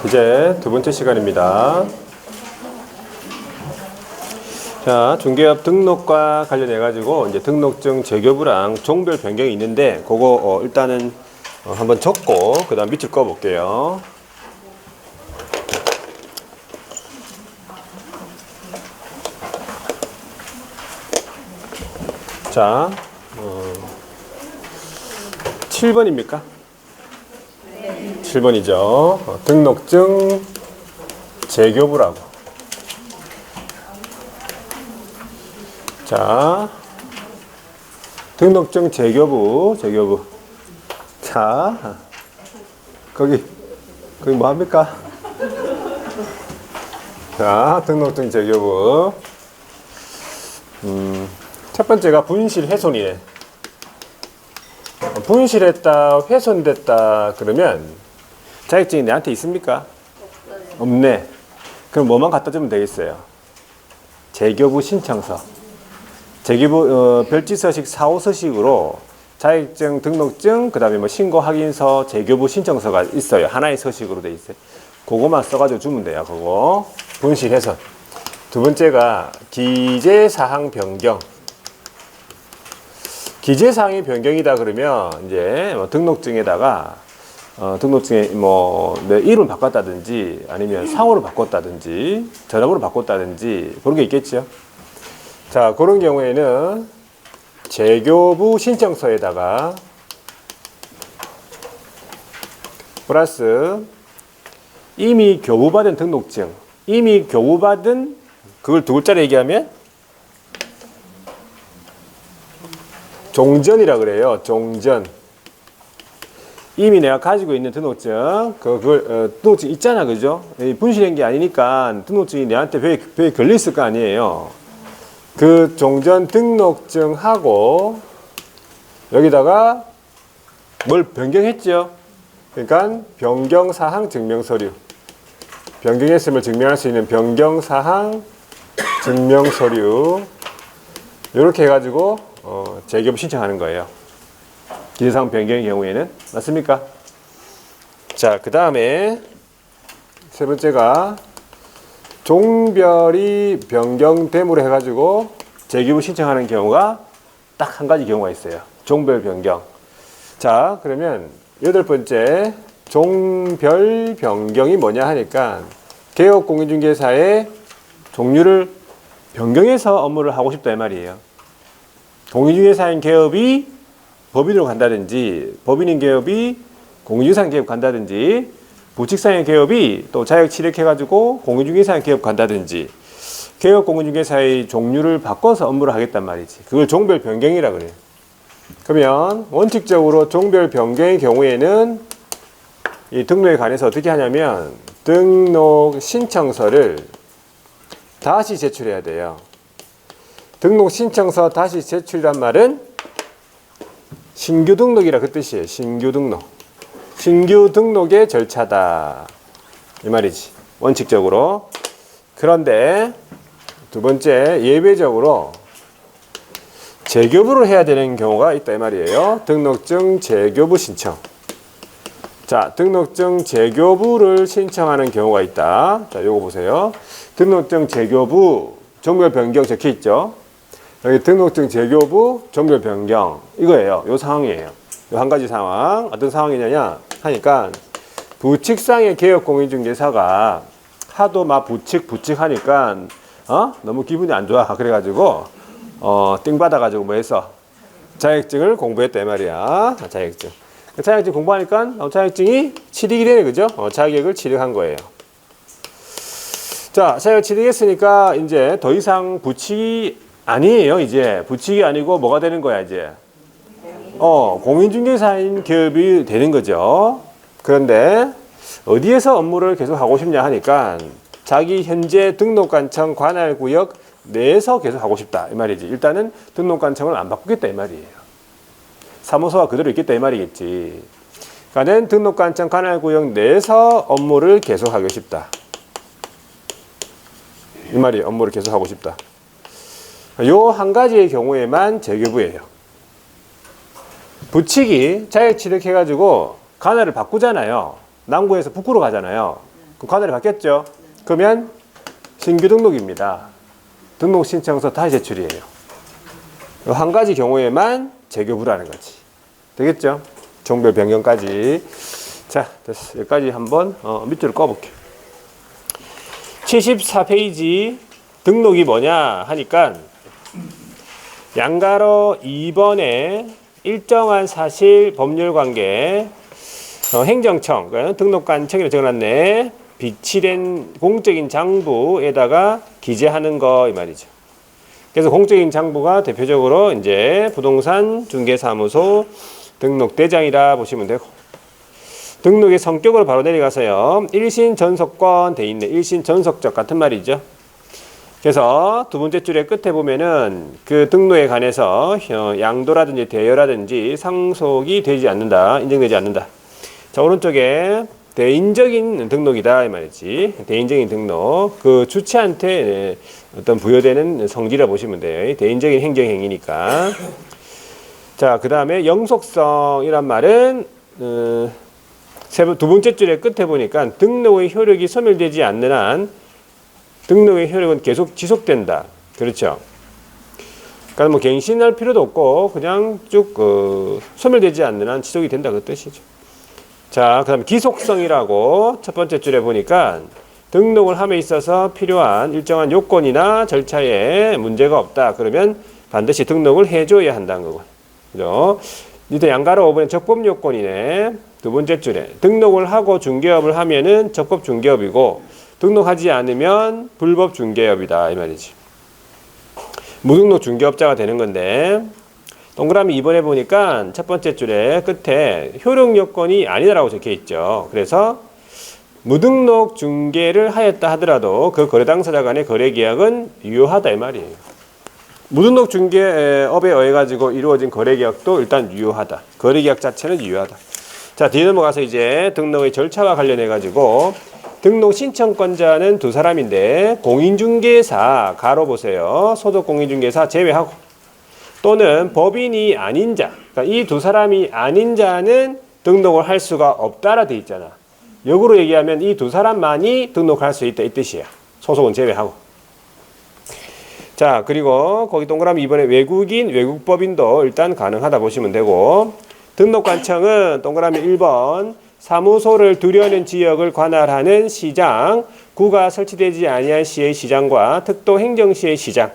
이제 두 번째 시간입니다. 자, 중개업 등록과 관련해 가지고 이제 등록증 재교부랑 종별 변경이 있는데 그거 일단은 한번 적고 그다음 밑줄 그어 볼게요. 자, 7번입니까? 7번이죠. 등록증 재교부라고. 자, 등록증 재교부. 자, 거기 뭐 합니까? 자, 등록증 재교부. 첫 번째가 분실 훼손이네. 분실했다, 훼손됐다 그러면 자격증이 내한테 있습니까? 없네. 그럼 뭐만 갖다 주면 되겠어요? 재교부 신청서. 재교부 별지서식 4호서식으로 자격증, 등록증, 그 다음에 뭐 신고 확인서, 재교부 신청서가 있어요. 하나의 서식으로 돼 있어요. 그거만 써가지고 주면 돼요. 그거 분실 훼손. 두 번째가 기재사항 변경. 기재사항이 변경이다 그러면 이제 뭐 등록증에다가 등록증에 뭐 내 이름을 바꿨다든지 아니면 상호를 바꿨다든지 전화번호를 바꿨다든지 그런 게 있겠죠. 자, 그런 경우에는 재교부 신청서에다가 플러스 이미 교부받은 등록증, 이미 교부받은 그걸 두 글자로 얘기하면 종전이라 그래요. 종전. 이미 내가 가지고 있는 등록증, 등록증 있잖아, 그죠? 분실한 게 아니니까 등록증이 내한테 벽에 걸려있을 거 아니에요. 그 종전 등록증하고 여기다가 뭘 변경했죠? 그러니까 변경사항 증명서류. 변경했음을 증명할 수 있는 변경사항 증명서류. 이렇게 해가지고 재교부 신청하는 거예요. 기재사항 변경의 경우에는. 맞습니까? 자, 그 다음에 세 번째가 종별이 변경됨으로 해가지고 재교부 신청하는 경우가 딱 한 가지 경우가 있어요. 종별 변경. 자, 그러면 여덟 번째 종별 변경이 뭐냐 하니까 개업공인중개사의 종류를 변경해서 업무를 하고 싶다 이 말이에요. 공인중개사인 개업이 법인으로 간다든지 법인인 개업이 공인중개사인 개업 간다든지 부칙사인 개업이 또 자격 취득해가지고 공인중개사인 개업 간다든지 개업 공인중개사의 종류를 바꿔서 업무를 하겠단 말이지. 그걸 종별 변경이라 그래요. 그러면 원칙적으로 종별 변경의 경우에는 이 등록에 관해서 어떻게 하냐면 등록 신청서를 다시 제출해야 돼요. 등록 신청서 다시 제출이란 말은 신규 등록이라 그 뜻이에요. 신규 등록. 신규 등록의 절차다. 이 말이지. 원칙적으로. 그런데 두 번째 예외적으로 재교부를 해야 되는 경우가 있다 이 말이에요. 등록증 재교부 신청. 자, 등록증 재교부를 신청하는 경우가 있다. 자, 요거 보세요. 등록증 재교부 종별 변경 적혀 있죠. 여기 등록증 재교부 종별 변경 이거예요. 요 상황이에요. 요 한 가지 상황. 어떤 상황이냐냐 하니까 부칙상의 개업공인중개사가 하도 막 부칙 하니까 너무 기분이 안 좋아. 그래가지고 띵 받아가지고 뭐 했어? 자격증을 공부했다 이 말이야. 자격증. 자격증 공부하니까 자격증이 취득이 되네, 그죠? 자격을 취득한 거예요. 자, 자격 취득했으니까 이제 더 이상 부칙이 아니에요. 이제 부칙이 아니고 뭐가 되는 거야 이제? 공인중개사인 기업이 되는 거죠. 그런데 어디에서 업무를 계속 하고 싶냐 하니까 자기 현재 등록관청 관할구역 내에서 계속 하고 싶다 이 말이지. 일단은 등록관청을 안 바꾸겠다 이 말이에요. 사무소가 그대로 있겠다 이 말이겠지. 그러니까 등록관청 관할구역 내에서 업무를 계속하고 싶다 이 말이. 업무를 계속하고 싶다. 요 한 가지의 경우에만 재교부예요. 부칙이 자격 취득해가지고 관할을 바꾸잖아요. 남구에서 북구로 가잖아요. 그 관할이 바뀌었죠? 그러면 신규 등록입니다. 등록 신청서 다시 제출이에요. 한 가지 경우에만 재교부라는 거지. 되겠죠? 종별 변경까지. 자, 됐어. 여기까지 한번 밑으로 꺼볼게요. 74페이지 등록이 뭐냐 하니까 양가로 2번에 일정한 사실 법률 관계 행정청 등록관청이라고 적어놨네. 비치된 공적인 장부에다가 기재하는 거 이 말이죠. 그래서 공적인 장부가 대표적으로 이제 부동산 중개사무소 등록대장이라 보시면 되고, 등록의 성격으로 바로 내려가서요. 일신 전속권 돼 있네. 일신 전속적 같은 말이죠. 그래서 두 번째 줄의 끝에 보면은 그 등록에 관해서 양도라든지 대여라든지 상속이 되지 않는다. 인정되지 않는다. 자, 오른쪽에 대인적인 등록이다 이 말이지. 대인적인 등록. 그 주체한테 어떤 부여되는 성질이라 보시면 돼요. 대인적인 행정행위니까. 자, 그 다음에 영속성이란 말은 두 번째 줄의 끝에 보니까 등록의 효력이 소멸되지 않는 한 등록의 효력은 계속 지속된다. 그렇죠? 그러니까 뭐 갱신할 필요도 없고 그냥 쭉 소멸되지 않는 한 지속이 된다 그 뜻이죠. 자, 그 다음에 기속성이라고 첫 번째 줄에 보니까 등록을 함에 있어서 필요한 일정한 요건이나 절차에 문제가 없다. 그러면 반드시 등록을 해줘야 한다는 거고. 그죠? 밑에 양가로 5번에 적법 요건이네. 두 번째 줄에 등록을 하고 중개업을 하면은 적법 중개업이고 등록하지 않으면 불법 중개업이다 이 말이지. 무등록 중개업자가 되는 건데 동그라미 2번에 보니까 첫 번째 줄에 끝에 효력 요건이 아니다라고 적혀 있죠. 그래서 무등록 중개를 하였다 하더라도 그 거래 당사자 간의 거래 계약은 유효하다 이 말이에요. 무등록 중개업에 의해 가지고 이루어진 거래 계약도 일단 유효하다. 거래 계약 자체는 유효하다. 자, 뒤에 넘어가서 이제 등록의 절차와 관련해 가지고 등록 신청권자는 두 사람인데 공인중개사 가로 보세요. 소속 공인중개사 제외하고 또는 법인이 아닌 자, 그러니까 이 두 사람이 아닌 자는 등록을 할 수가 없다라 돼 있잖아. 역으로 얘기하면 이 두 사람만이 등록할 수 있다 이 뜻이야. 소속은 제외하고. 자, 그리고 거기 동그라미 2번에 외국인, 외국법인도 일단 가능하다 보시면 되고 등록관청은 동그라미 1번 사무소를 두려는 지역을 관할하는 시장, 구가 설치되지 아니한 시의 시장과 특도행정시의 시장,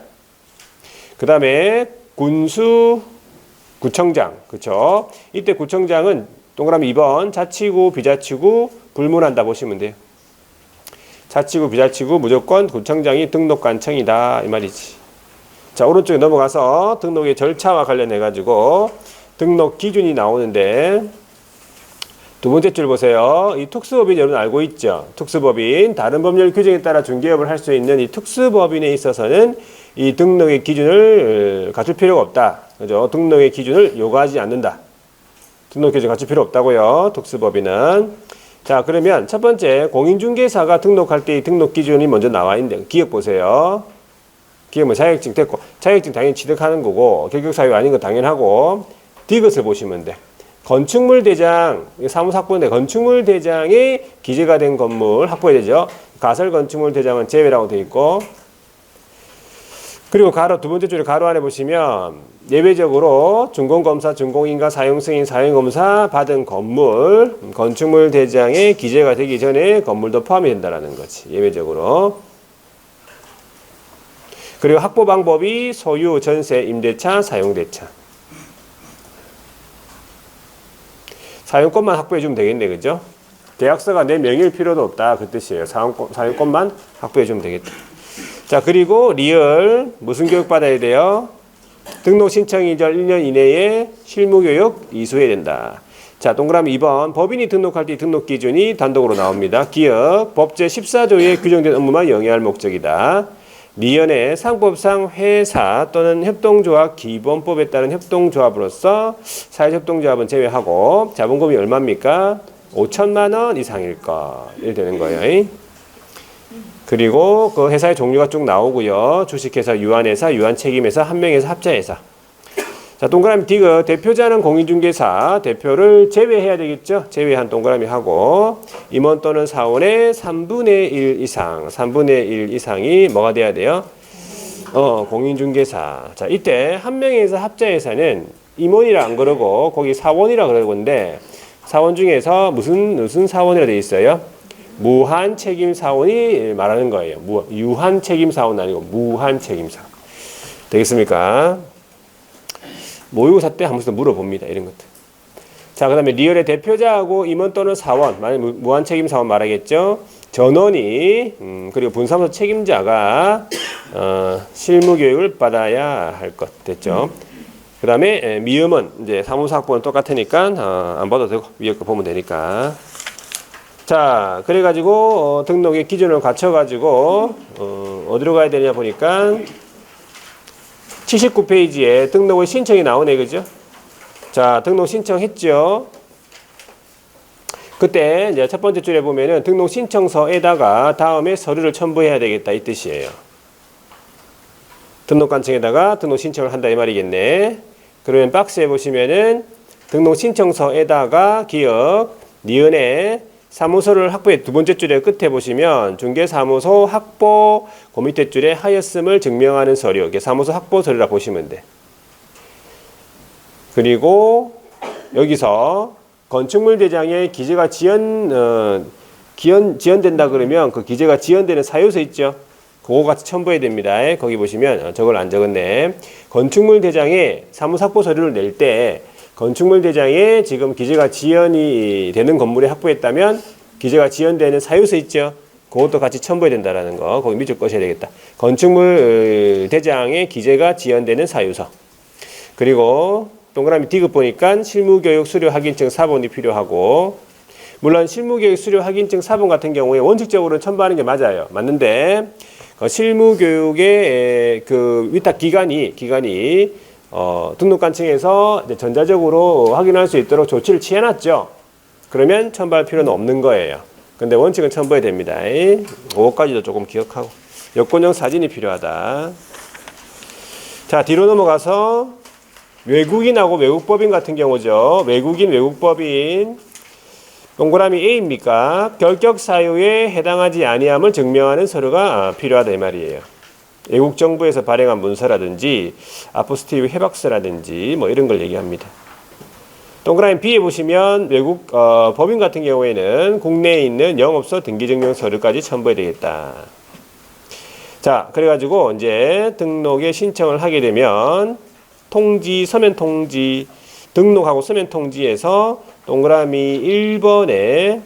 그 다음에 군수구청장, 그쵸? 이때 구청장은 동그라미 2번 자치구, 비자치구 불문한다 보시면 돼요. 자치구, 비자치구 무조건 구청장이 등록관청이다 이 말이지. 자, 오른쪽에 넘어가서 등록의 절차와 관련해 가지고 등록 기준이 나오는데 두 번째 줄 보세요. 이 특수법인 여러분 알고 있죠? 특수법인, 다른 법률 규정에 따라 중개업을 할 수 있는 이 특수법인에 있어서는 이 등록의 기준을 갖출 필요가 없다. 그죠? 등록의 기준을 요구하지 않는다. 등록 기준 갖출 필요 없다고요. 특수법인은. 자, 그러면 첫 번째 공인중개사가 등록할 때 이 등록 기준이 먼저 나와 있는데 기억 보세요. 기억은 자격증 됐고 자격증 당연히 취득하는 거고 결격사유 아닌 거 당연하고 디귿을 보시면 돼. 건축물 대장, 사무소 확보인데 건축물 대장에 기재가 된 건물 확보해야 되죠. 가설 건축물 대장은 제외라고 되어 있고 그리고 가로 두 번째 줄에 가로 안에 보시면 예외적으로 준공검사, 준공인가, 사용승인, 사용검사 받은 건물, 건축물 대장에 기재가 되기 전에 건물도 포함이 된다는 거지. 예외적으로. 그리고 확보 방법이 소유, 전세, 임대차, 사용대차. 사용권만 확보해주면 되겠네, 그죠? 계약서가 내 명의일 필요도 없다, 그 뜻이에요. 사용권만 확보해주면 되겠다. 자, 그리고 리얼 무슨 교육 받아야 돼요? 등록 신청 이전 1년 이내에 실무교육 이수해야 된다. 자, 동그라미 2번 법인이 등록할 때 등록 기준이 단독으로 나옵니다. 기억 법제 14조에 규정된 업무만 영위할 목적이다. 리언의 상법상 회사 또는 협동조합 기본법에 따른 협동조합으로서 사회협동조합은 제외하고 자본금이 얼마입니까? 5천만 원 이상일 거. 이렇게 되는 거예요. 그리고 그 회사의 종류가 쭉 나오고요. 주식회사, 유한회사, 유한책임회사, 한명회사, 합자회사. 자, 동그라미 디귿 대표자는 공인중개사, 대표를 제외해야 되겠죠. 제외한 동그라미 하고 임원 또는 사원의 3분의 1 이상, 3분의 1 이상이 뭐가 돼야 돼요? 공인중개사. 자, 이때 한 명에서 합자에서는 임원이라 안 그러고 거기 사원이라 그러는데 사원 중에서 무슨 사원이라 되어 있어요? 무한 책임 사원이 말하는 거예요. 유한 책임 사원은 아니고 무한 책임 사원. 되겠습니까? 모의고사 때 한 번씩 물어봅니다. 이런 것들. 자, 그 다음에 리얼의 대표자하고 임원 또는 사원, 만약 무한 책임 사원 말하겠죠. 전원이 그리고 분사무소 책임자가 실무 교육을 받아야 할 것 됐죠. 그 다음에 미음은 이제 사무소 학부는 똑같으니까 안 봐도 되고 위에 거 보면 되니까. 자, 그래가지고 등록의 기준을 갖춰가지고 어디로 가야 되냐 보니까 79페이지에 등록의 신청이 나오네, 그죠? 자, 등록 신청했죠. 그때 이제 첫 번째 줄에 보면은 등록 신청서에다가 다음에 서류를 첨부해야 되겠다 이 뜻이에요. 등록관청에다가 등록 신청을 한다 이 말이겠네. 그러면 박스에 보시면은 등록 신청서에다가 기억 니은에 사무소를 확보해 두 번째 줄에 끝에 보시면 중개사무소 확보 그 밑에 줄에 하였음을 증명하는 서류, 이게 사무소 확보 서류라 보시면 돼. 그리고 여기서 건축물 대장에 기재가 지연된다 그러면 그 기재가 지연되는 사유서 있죠. 그거 같이 첨부해야 됩니다. 거기 보시면 저걸 안 적었네. 건축물 대장에 사무소 확보 서류를 낼 때 건축물 대장에 지금 기재가 지연이 되는 건물에 확보했다면 기재가 지연되는 사유서 있죠. 그것도 같이 첨부해야 된다라는 거. 거기 밑줄 꺼셔야 되겠다. 건축물 대장에 기재가 지연되는 사유서. 그리고 동그라미 디귿 보니까 실무교육 수료 확인증 사본이 필요하고, 물론 실무교육 수료 확인증 사본 같은 경우에 원칙적으로는 첨부하는 게 맞아요. 맞는데 실무교육의 그 위탁 기관이 등록관청에서 전자적으로 확인할 수 있도록 조치를 취해놨죠. 그러면 첨부할 필요는 없는 거예요. 근데 원칙은 첨부해야 됩니다. 그거까지도 조금 기억하고. 여권용 사진이 필요하다. 자, 뒤로 넘어가서 외국인하고 외국법인 같은 경우죠. 외국인, 외국법인. 동그라미 A입니까? 결격 사유에 해당하지 아니함을 증명하는 서류가 필요하다 이 말이에요. 외국 정부에서 발행한 문서라든지 아포스티브 해박서라든지 뭐 이런 걸 얘기합니다. 동그라미 B에 보시면 외국 법인 같은 경우에는 국내에 있는 영업소 등기증명 서류까지 첨부해야 되겠다. 자, 그래가지고 이제 등록에 신청을 하게 되면 통지, 서면 통지, 등록하고 서면 통지에서 동그라미 1번에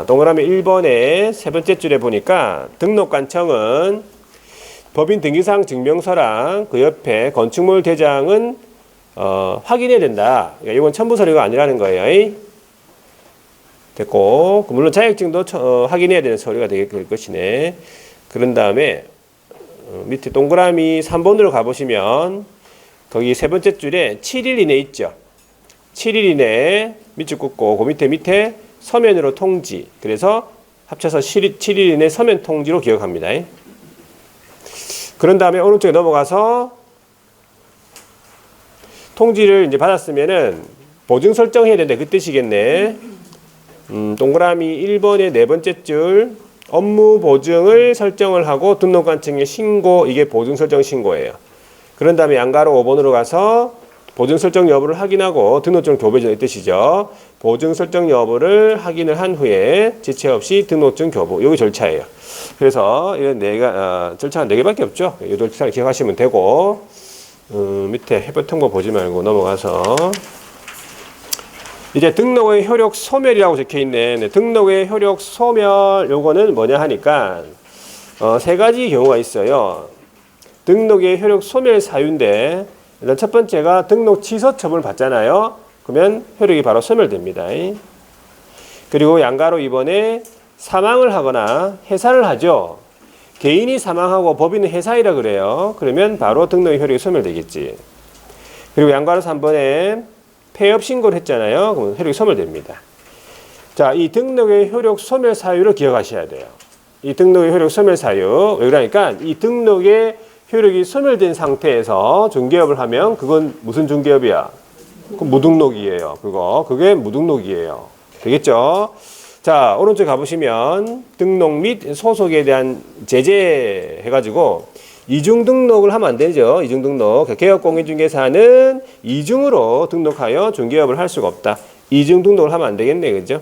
동그라미 1번에 세 번째 줄에 보니까 등록관청은 법인 등기상 증명서랑 그 옆에 건축물 대장은 확인해야 된다. 그러니까 이건 첨부 서류가 아니라는 거예요. 됐고, 물론 자격증도 확인해야 되는 서류가 될 것이네. 그런 다음에 밑에 동그라미 3번으로 가보시면 거기 세 번째 줄에 7일 이내 있죠. 7일 이내 밑줄 긋고 그 밑에 서면으로 통지. 그래서 합쳐서 7일 이내 서면 통지로 기억합니다. 그런 다음에 오른쪽에 넘어가서 통지를 이제 받았으면은 보증 설정해야 되는데 그 뜻이겠네. 동그라미 1번의 네 번째 줄 업무 보증을 설정을 하고 등록관청에 신고, 이게 보증 설정 신고예요. 그런 다음에 양가로 5번으로 가서 보증 설정 여부를 확인하고 등록증 교부해주는 뜻이죠. 보증 설정 여부를 확인을 한 후에 지체 없이 등록증 교부, 여기 절차예요. 그래서 이런 절차가 4개밖에 없죠. 이 절차를 기억하시면 되고, 밑에 해부 통보 보지 말고 넘어가서 이제 등록의 효력 소멸이라고 적혀 있네. 네, 등록의 효력 소멸, 요거는 뭐냐 하니까 세 가지 경우가 있어요. 등록의 효력 소멸 사유인데, 일단 첫 번째가 등록 취소 처분을 받잖아요. 그러면 효력이 바로 소멸됩니다. 그리고 양가로 2번에 사망을 하거나 해산을 하죠. 개인이 사망하고 법인은 해산이라 그래요. 그러면 바로 등록의 효력이 소멸되겠지. 그리고 양가로 3번에 폐업 신고를 했잖아요. 그러면 효력이 소멸됩니다. 자, 이 등록의 효력 소멸 사유를 기억하셔야 돼요. 이 등록의 효력 소멸 사유. 왜 그러니까 이 등록의 효력이 소멸된 상태에서 중개업을 하면 그건 무슨 중개업이야? 그 무등록이에요. 그게 무등록이에요. 되겠죠? 자, 오른쪽 가보시면 등록 및 소속에 대한 제재 해가지고 이중 등록을 하면 안 되죠. 이중 등록. 개업공인중개사는 이중으로 등록하여 중개업을 할 수가 없다. 이중 등록을 하면 안 되겠네. 그죠?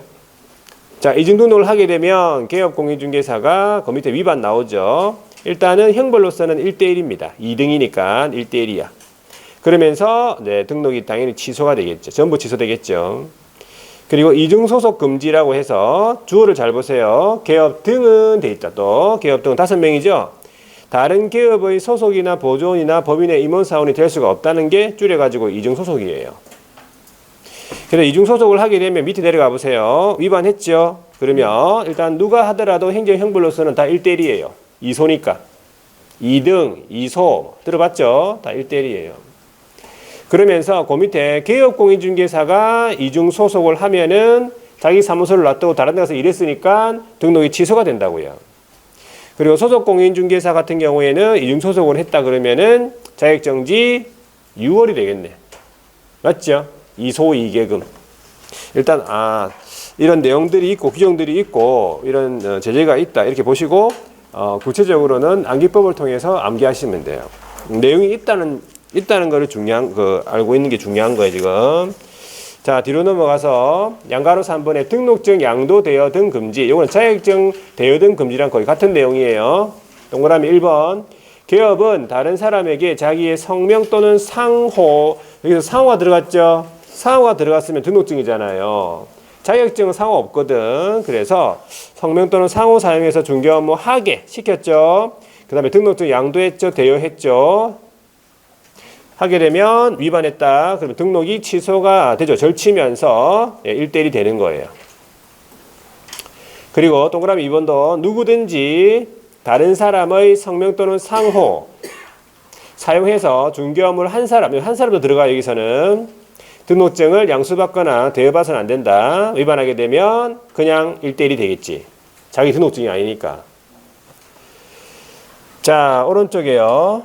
자, 이중 등록을 하게 되면 개업공인중개사가 그 밑에 위반 나오죠. 일단은 형벌로서는 1대1입니다. 2등이니까 1대1이야. 그러면서 네, 등록이 당연히 취소가 되겠죠. 전부 취소되겠죠. 그리고 이중소속 금지라고 해서 주어를 잘 보세요. 개업 등은 돼 있다. 또 개업 등은 5명이죠. 다른 개업의 소속이나 보조원이나 법인의 임원사원이 될 수가 없다는 게 줄여가지고 이중소속이에요. 그래서 이중소속을 하게 되면 밑에 내려가 보세요. 위반했죠. 그러면 일단 누가 하더라도 행정형벌로서는 다 1대1이에요. 이소니까. 2등, 이소 들어봤죠? 다 1대1이에요. 그러면서 그 밑에 개업공인중개사가 이중소속을 하면은 자기 사무소를 놔두고 다른 데 가서 일했으니까 등록이 취소가 된다고요. 그리고 소속공인중개사 같은 경우에는 이중소속을 했다 그러면은 자격정지 6월이 되겠네. 맞죠? 이소 이계금. 일단 이런 내용들이 있고 규정들이 있고 이런 제재가 있다 이렇게 보시고 구체적으로는 암기법을 통해서 암기하시면 돼요. 내용이 있다는 거를 알고 있는 게 중요한 거예요, 지금. 자, 뒤로 넘어가서 양가로 3번에 등록증 양도 대여 등 금지. 이거는 자격증 대여 등 금지랑 거의 같은 내용이에요. 동그라미 1번. 개업은 다른 사람에게 자기의 성명 또는 상호, 여기서 상호가 들어갔죠? 상호가 들어갔으면 등록증이잖아요. 자격증은 상호 없거든. 그래서 성명 또는 상호 사용해서 중개 업무 하게 시켰죠. 그 다음에 등록증 양도했죠? 대여했죠? 하게 되면 위반했다. 그러면 등록이 취소가 되죠. 절치면서 1대1이 되는 거예요. 그리고 동그라미 2번도 누구든지 다른 사람의 성명 또는 상호 사용해서 중개 업무를 한 사람도 들어가요. 여기서는 등록증을 양수받거나 대여받아서는 안 된다. 위반하게 되면 그냥 1대1이 되겠지. 자기 등록증이 아니니까. 자, 오른쪽에요.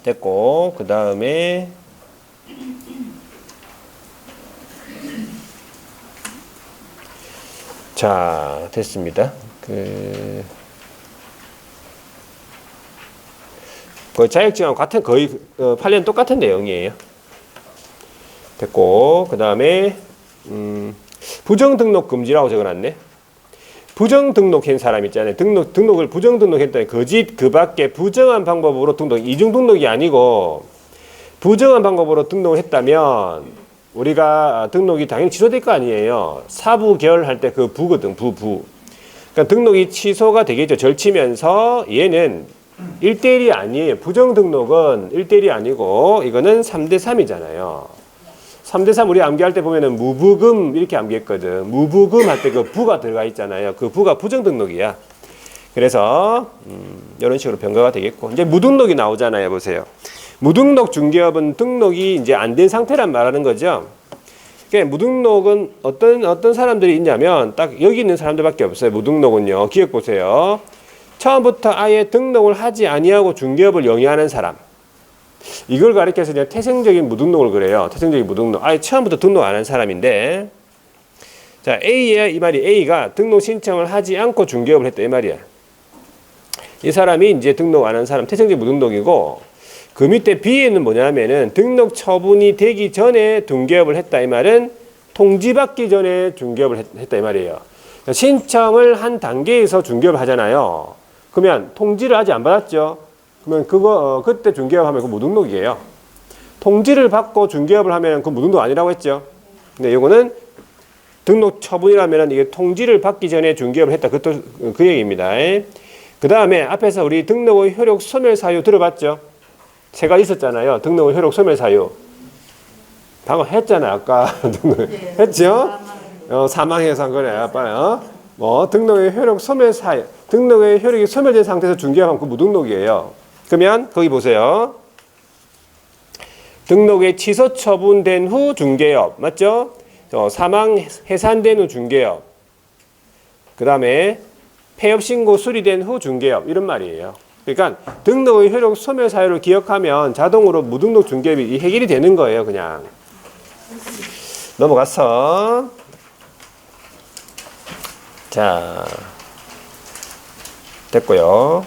됐고, 그 다음에 자, 됐습니다. 거의 자격증하고 거의 판례는 똑같은 내용이에요. 됐고, 그 다음에 부정등록 금지라고 적어놨네. 부정등록한 사람 있잖아요. 등록을 부정등록했다니 거짓 그 밖에 부정한 방법으로 이중 등록이 아니고 부정한 방법으로 등록을 했다면 우리가 등록이 당연히 취소될 거 아니에요. 사부 계열할 때 그 부거든. 그러니까 등록이 취소가 되겠죠. 절치면서 얘는 1대1이 아니에요. 부정등록은 1대1이 아니고 이거는 3대3이잖아요. 3대3 우리 암기할 때 보면은 무부금 이렇게 암기했거든. 무부금 할 때 그 부가 들어가 있잖아요. 그 부가 부정등록이야. 그래서 이런 식으로 변화가 되겠고 이제 무등록이 나오잖아요. 보세요. 무등록 중개업은 등록이 이제 안 된 상태란 말하는 거죠. 그러니까 무등록은 어떤 사람들이 있냐면 딱 여기 있는 사람들밖에 없어요. 무등록은요. 기억 보세요. 처음부터 아예 등록을 하지 아니하고 중개업을 영위하는 사람. 이걸 가리켜서 그냥 태생적인 무등록을 그래요. 태생적인 무등록. 아예 처음부터 등록 안 한 사람인데, 자, A야, 이 말이 A가 등록 신청을 하지 않고 중개업을 했다. 이 말이야. 이 사람이 이제 등록 안 한 사람, 태생적인 무등록이고, 그 밑에 B에는 뭐냐면은 등록 처분이 되기 전에 중개업을 했다. 이 말은 통지받기 전에 중개업을 했다. 이 말이에요. 신청을 한 단계에서 중개업을 하잖아요. 그러면 통지를 아직 안 받았죠. 그러면 그때 중개업 하면 그 무등록이에요. 통지를 받고 중개업을 하면 그 무등록 아니라고 했죠. 근데 이거는 등록 처분이라면 이게 통지를 받기 전에 중개업을 했다. 그 얘기입니다. 그 다음에 앞에서 우리 등록의 효력 소멸 사유 들어봤죠? 세 가지 있었잖아요. 등록의 효력 소멸 사유. 방금 했잖아요. 아까. 네. 했죠? 사망해서 한 거네. 아빠. 등록의 효력 소멸 사유. 등록의 효력이 소멸된 상태에서 중개업하면 그 무등록이에요. 그러면 거기 보세요. 등록의 취소 처분된 후 중개업. 맞죠? 사망 해산된 후 중개업. 그 다음에 폐업 신고 수리된 후 중개업 이런 말이에요. 그러니까 등록의 효력 소멸 사유를 기억하면 자동으로 무등록 중개업이 해결이 되는 거예요. 그냥 넘어가서 자 됐고요.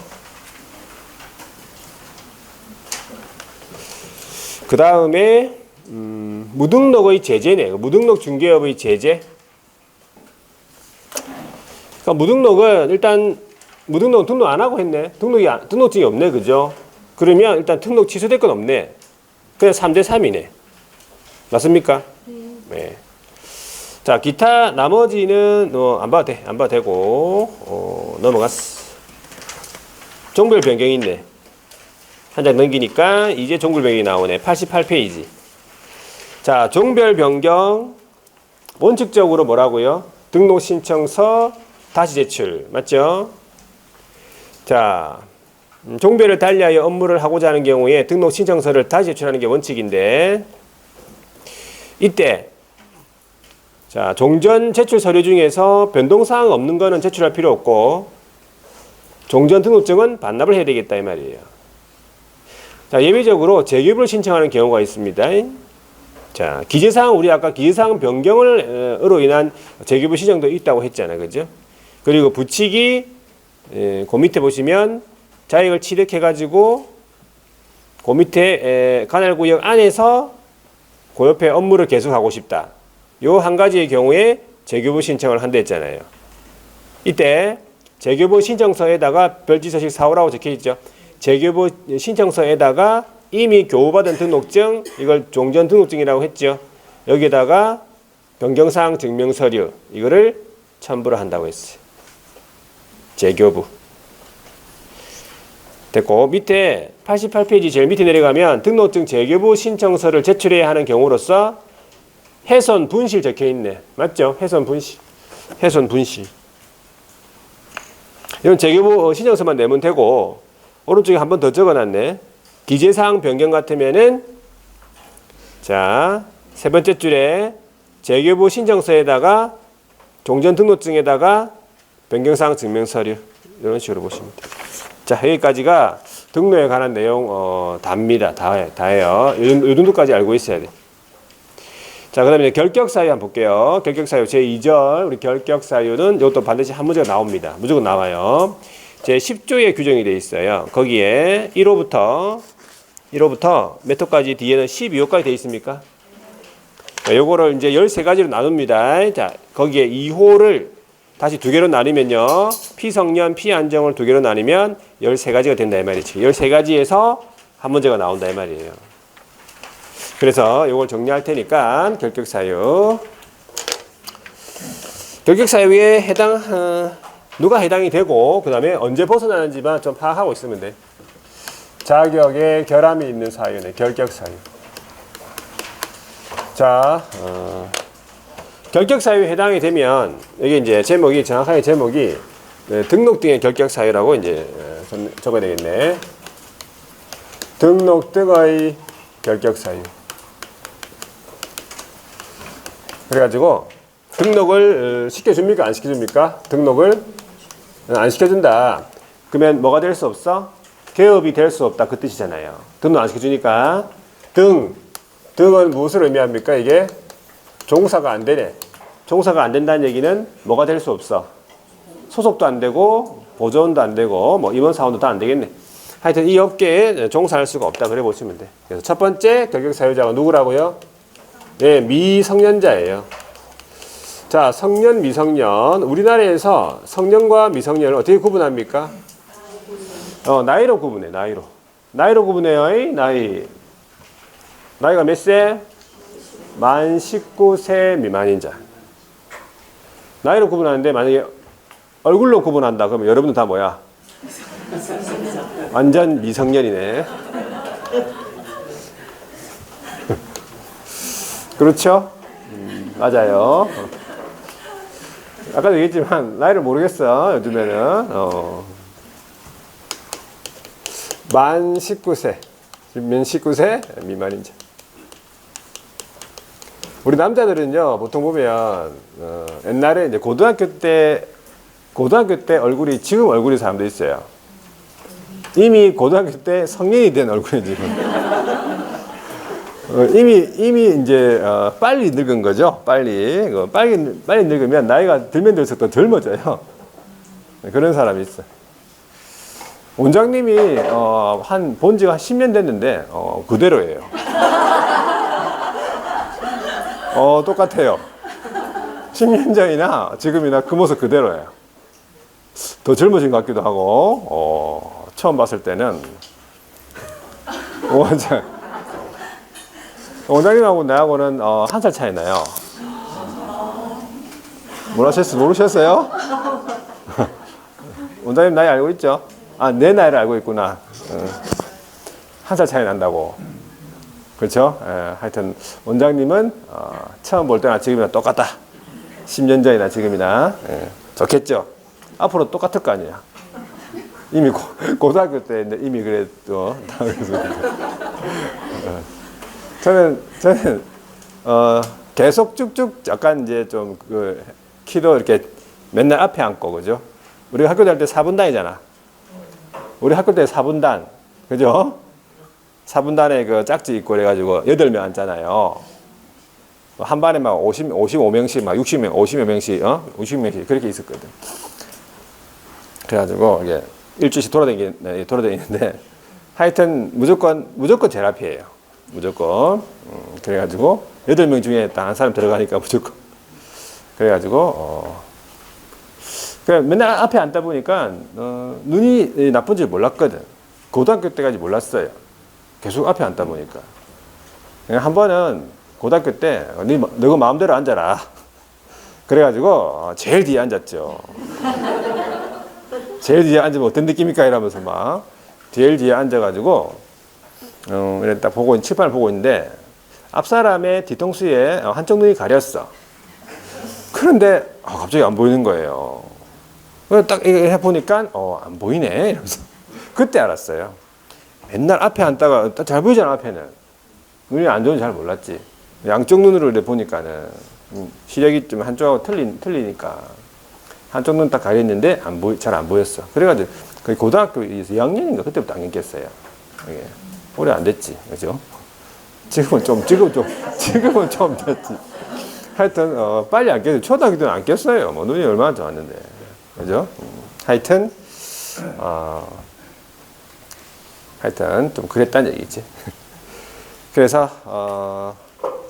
그 다음에 무등록의 제재네요. 무등록 중개업의 제재. 그러니까 무등록은 일단 무등록 등록 안 하고 했네. 등록증이 없네, 그죠? 그러면 일단 등록 취소될 건 없네. 그냥 3대 3이네. 맞습니까? 네. 자, 기타 나머지는 안 봐도 돼. 안 봐도 되고 넘어갔어. 종별 변경이 있네. 한 장 넘기니까 이제 종별 변경이 나오네. 88페이지. 자, 종별 변경 원칙적으로 뭐라고요? 등록 신청서 다시 제출. 맞죠? 자, 종별을 달리하여 업무를 하고자 하는 경우에 등록 신청서를 다시 제출하는 게 원칙인데 이때 자, 종전 제출 서류 중에서 변동사항 없는 거는 제출할 필요 없고 종전 등록증은 반납을 해야 되겠다 이 말이에요. 자, 예외적으로 재교부를 신청하는 경우가 있습니다. 자, 기재사항 우리 아까 기재사항 변경으로 인한 재교부 신청도 있다고 했잖아요. 그죠? 그리고 부칙이 그 밑에 보시면 자격을 취득해 가지고 그 밑에 관할구역 안에서 그 옆에 업무를 계속하고 싶다. 요 한 가지의 경우에 재교부 신청을 한다 했잖아요. 이때 재교부 신청서에다가 별지서식 4호라고 적혀 있죠. 재교부 신청서에다가 이미 교부받은 등록증, 이걸 종전 등록증이라고 했죠. 여기에다가 변경사항 증명서류, 이거를 첨부를 한다고 했어요. 재교부. 됐고, 밑에 88페이지 제일 밑에 내려가면 등록증 재교부 신청서를 제출해야 하는 경우로서 훼손 분실 적혀 있네. 맞죠? 훼손 분실. 훼손 분실. 이건 재교부 신청서만 내면 되고, 오른쪽에 한 번 더 적어놨네. 기재사항 변경 같으면은, 자, 세 번째 줄에 재교부 신청서에다가 종전 등록증에다가 변경사항 증명서류. 이런 식으로 보시면 돼요. 자, 여기까지가 등록에 관한 내용, 답니다. 다예요. 이 정도까지 알고 있어야 돼. 자, 그 다음에 결격사유 한번 볼게요. 결격사유 제2절, 우리 결격사유는 이것도 반드시 한 문제가 나옵니다. 무조건 나와요. 제10조에 규정이 되어 있어요. 거기에 1호부터 몇 호까지 뒤에는 12호까지 되어 있습니까? 자, 요거를 이제 13가지로 나눕니다. 자, 거기에 2호를 다시 두 개로 나누면요. 피성년, 피안정을 두 개로 나누면 13가지가 된다 이 말이지. 13가지에서 한 문제가 나온다 이 말이에요. 그래서 이걸 정리할 테니까 결격사유. 결격사유에 누가 해당이 되고 그 다음에 언제 벗어나는지만 좀 파악하고 있으면 돼. 자격에 결함이 있는 사유네. 결격사유. 자, 결격사유에 해당이 되면 이게 이제 제목이 정확하게 제목이 등록 등의 결격사유라고 이제 적어야 되겠네. 등록 등의 결격사유. 그래가지고 등록을 시켜줍니까? 안 시켜줍니까? 등록을 안 시켜준다. 그러면 뭐가 될 수 없어? 개업이 될 수 없다. 그 뜻이잖아요. 등록 안 시켜주니까 등은 무엇을 의미합니까? 이게 종사가 안 되네. 종사가 안 된다는 얘기는 뭐가 될 수 없어? 소속도 안 되고 보조원도 안 되고 뭐 임원사원도 다 안 되겠네. 하여튼 이 업계에 종사할 수가 없다. 그래 보시면 돼. 그래서 첫 번째 결격사유자가 누구라고요? 네, 미성년자예요. 자, 성년, 미성년. 우리나라에서 성년과 미성년을 어떻게 구분합니까? 나이로 구분해, 나이로. 나이로 구분해요, 나이가 몇 세? 만 19세 미만인 자. 나이로 구분하는데 만약에 얼굴로 구분한다. 그러면 여러분들 다 뭐야? 완전 미성년이네. 그렇죠? 맞아요. 아까도 얘기했지만 나이를 모르겠어. 요즘에는 만 19세 만 19세 미만인 자. 우리 남자들은요 보통 보면 옛날에 이제 고등학교 때 고등학교 때 얼굴이 지금 얼굴인 사람도 있어요. 이미 고등학교 때 성년이 된 얼굴이 지금. 이미 이제 빨리 늙은 거죠. 빨리 늙으면 나이가 들면 들수록 더 젊어져요. 그런 사람이 있어. 원장님이 본 지가 한 10년 됐는데 그대로예요. 똑같아요. 10년 전이나 지금이나 그 모습 그대로예요. 더 젊어진 것 같기도 하고 처음 봤을 때는 원장님하고 나하고는 1살 차이 나요. 모르셨어요? 원장님 나이 알고 있죠? 내 나이를 알고 있구나. 1살 차이 난다고. 그렇죠? 하여튼 원장님은 처음 볼 때나 지금이나 똑같다. 10년 전이나 지금이나. 좋겠죠? 앞으로 똑같을 거 아니야. 이미 고등학교 때 이미 그래도 저는 계속 쭉쭉 약간 이제 좀 키도 이렇게 맨날 앞에 앉고 그죠? 우리 학교 다닐 때 4분단이잖아. 우리 학교 때 4분단 그죠? 4분단에 그 짝지 있고 그래가지고 8명 앉잖아요. 한 반에 막 55명씩 막 60명, 50여 명씩 60명씩 그렇게 있었거든. 그래가지고 이게 일주일씩 돌아다니는데 하여튼 무조건 제일 앞이에요. 무조건. 그래가지고 8명 중에 딱 한 사람 들어가니까 무조건. 그래가지고 그냥 맨날 앞에 앉다 보니까 눈이 나쁜 줄 몰랐거든. 고등학교 때까지 몰랐어요. 계속 앞에 앉다 보니까. 한 번은 고등학교 때 너가 마음대로 앉아라. 그래가지고 제일 뒤에 앉았죠. 제일 뒤에 앉으면 어떤 느낌일까 이러면서 막 제일 뒤에 앉아가지고 이렇게 딱 칠판을 보고 있는데 앞 사람의 뒤통수에 한쪽 눈이 가렸어. 그런데 갑자기 안 보이는 거예요. 딱 이렇게 해보니까 안 보이네 이러면서 그때 알았어요. 맨날 앞에 앉다가 잘 보이잖아. 앞에는 눈이 안 좋은지 잘 몰랐지. 양쪽 눈으로 이렇게 보니까는 시력이 좀 한쪽하고 틀리니까 한쪽 눈 딱 가렸는데 잘 안 보였어. 그래가지고 거의 고등학교 2학년인가 그때부터 안경 꼈어요. 이게 오래 안 됐지, 그죠? 지금은 좀 됐지. 하여튼 빨리 안 꼈어요. 초등학교 때는 안 꼈어요. 뭐 눈이 얼마나 좋았는데, 그죠? 하여튼 좀 그랬다는 얘기지. 그래서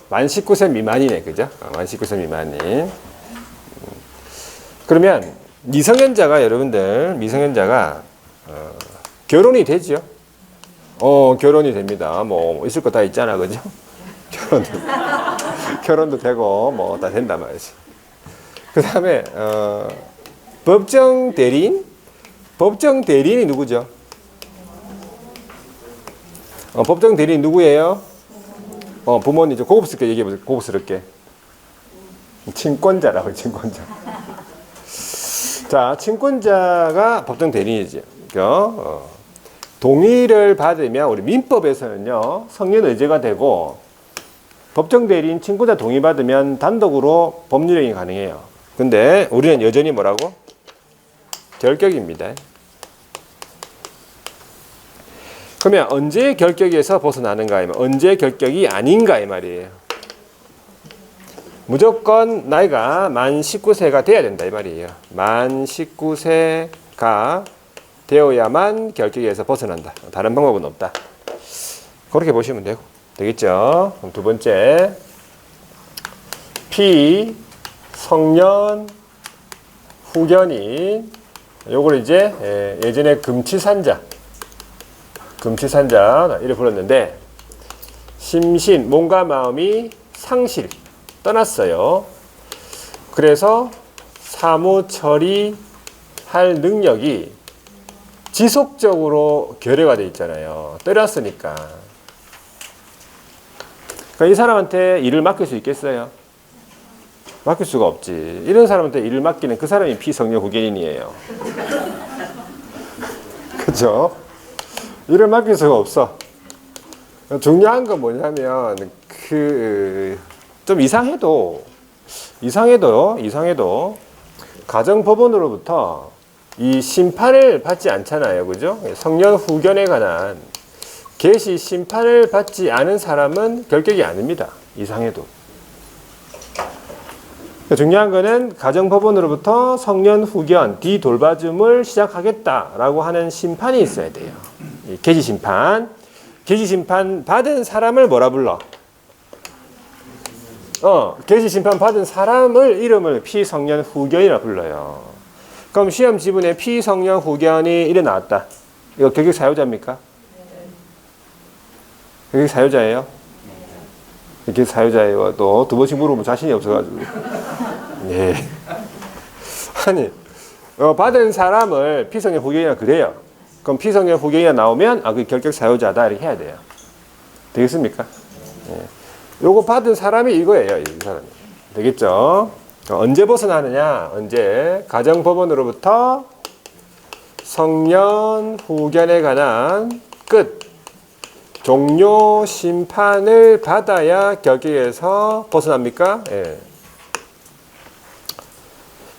만 19세 미만이네, 그죠? 만 19세 미만인. 그러면 미성년자가 결혼이 되죠. 결혼이 됩니다. 뭐 있을 거 다 있잖아, 그죠? 결혼도 되고 뭐 다 된단 말이지. 그 다음에 법정 대리인이 누구죠? 법정 대리인 누구예요? 부모님 좀 고급스럽게 얘기해보세요. 고급스럽게. 친권자라고, 친권자. 자, 친권자가 법정 대리인이죠. 동의를 받으면 우리 민법에서는요, 성년 의제가 되고 법정 대리인 친권자 동의 받으면 단독으로 법률행위 가능해요. 근데 우리는 여전히 뭐라고? 결격입니다. 그러면 언제 결격에서 벗어나는가 하면 언제 결격이 아닌가 이 말이에요. 무조건 나이가 만 19세가 돼야 된다 이 말이에요. 만 19세가 되어야만 결격에서 벗어난다. 다른 방법은 없다. 그렇게 보시면 되겠죠. 그럼 두 번째, 피성년 후견인. 요걸 이제 예전에 금치산자 이렇게 불렀는데, 심신, 몸과 마음이 상실, 떠났어요. 그래서 사무 처리할 능력이 지속적으로 결여가 돼 있잖아요. 떠났으니까. 그러니까 이 사람한테 일을 맡길 수 있겠어요? 맡길 수가 없지. 이런 사람한테 일을 맡기는 그 사람이 피성년 후견인이에요. 그렇죠? 일을 맡길 수가 없어. 중요한 건 뭐냐면 좀 이상해도 가정법원으로부터 이 심판을 받지 않잖아요. 그죠? 성년 후견에 관한 계시 심판을 받지 않은 사람은 결격이 아닙니다. 이상해도. 중요한 거는 가정법원으로부터 성년 후견, 뒤돌봐줌을 시작하겠다라고 하는 심판이 있어야 돼요. 계시 심판. 계시 심판 받은 사람을 뭐라 불러? 계시 심판 받은 사람을 이름을 피성년 후견이라 불러요. 그럼 시험 지문에 피성년 후견이 이래 나왔다. 이거 결격 사유자입니까? 결격 사유자예요? 결격 사유자예요. 또 두 번씩 물어보면 자신이 없어가지고. 네. 아니, 받은 사람을 피성년 후견이라 그래요. 그럼 피성년 후견이 나오면 그 결격 사유자다 이렇게 해야 돼요. 되겠습니까? 네. 요거 받은 사람이 이거예요. 이 사람이. 되겠죠? 언제 벗어나느냐? 언제? 가정법원으로부터 성년 후견에 관한 끝 종료 심판을 받아야 결격에서 벗어납니까? 예.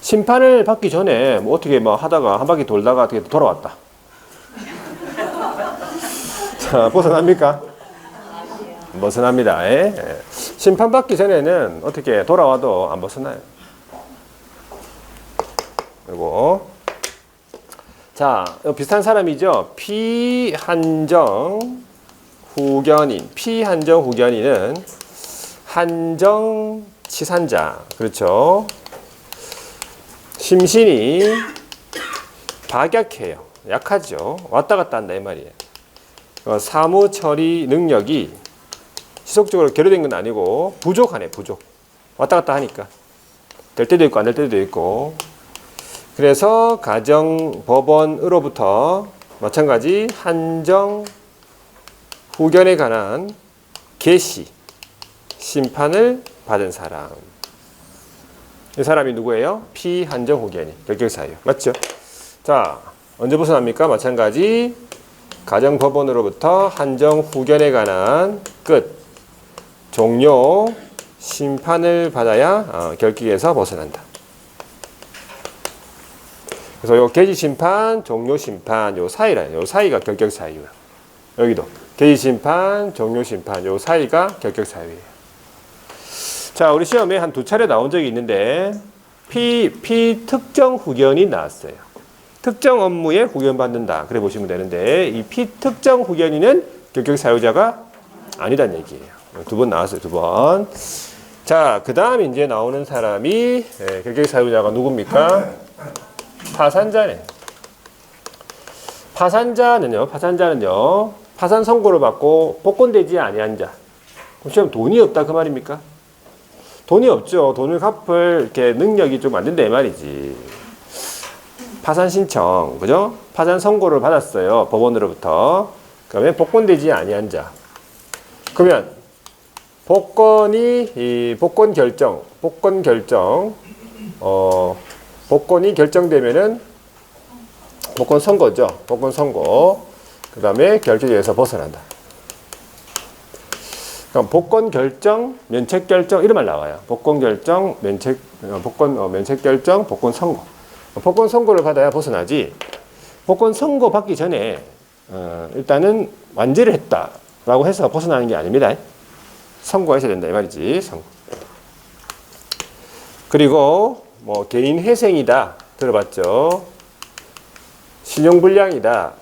심판을 받기 전에 뭐 어떻게 하다가 한 바퀴 돌다가 어떻게 돌아왔다. 자, 벗어납니까? 벗어납니다. 예. 심판받기 전에는 어떻게 돌아와도 안 벗어나요. 그리고 자, 비슷한 사람이죠. 피한정 후견인. 피한정 후견인은 한정 치산자. 그렇죠. 심신이 박약해요. 약하죠. 왔다 갔다 한다 이 말이에요. 사무 처리 능력이 지속적으로 결여된 건 아니고 부족하네. 부족. 왔다 갔다 하니까 될 때도 있고 안 될 때도 있고. 그래서 가정법원으로부터 마찬가지 한정 후견에 관한 계시 심판을 받은 사람. 이 사람이 누구예요? 피한정 후견인. 결격 사유. 맞죠? 자, 언제 벗어납니까? 마찬가지 가정법원으로부터 한정 후견에 관한 끝 종료 심판을 받아야 결격에서 벗어난다. 그래서 요 계시 심판, 종료 심판 요 사이라. 요 사이가 결격 사유예요. 여기도 계시 심판, 종료 심판 요 사이가 결격 사유예요. 자, 우리 시험에 한 두 차례 나온 적이 있는데 피특정 후견이 나왔어요. 특정 업무에 후견받는다. 그래 보시면 되는데 이 피특정 후견인은 결격 사유자가 아니란 얘기예요. 두 번 나왔어요. 두 번. 자, 그 다음 이제 나오는 사람이 결격 사유자가 누굽니까? 파산자네. 파산자는요. 파산 선고를 받고 복권되지 아니한 자. 그럼 시험 돈이 없다 그 말입니까? 돈이 없죠. 돈을 갚을 이렇게 능력이 좀 안 된다 이 말이지. 파산 신청, 그죠? 파산 선고를 받았어요. 법원으로부터. 그러면 복권되지 아니한 자. 그러면 복권이 결정되면은 복권 선고죠. 복권 선고. 그 다음에 결격에서 벗어난다. 그럼 복권 결정, 면책 결정 이런 말 나와요. 복권 결정, 면책 결정, 복권 선고. 복권 선고를 받아야 벗어나지. 복권 선고 받기 전에 일단은 완제를 했다라고 해서 벗어나는 게 아닙니다. 선고하셔야 된다 이 말이지. 선고. 그리고 개인 회생이다 들어봤죠. 신용불량이다.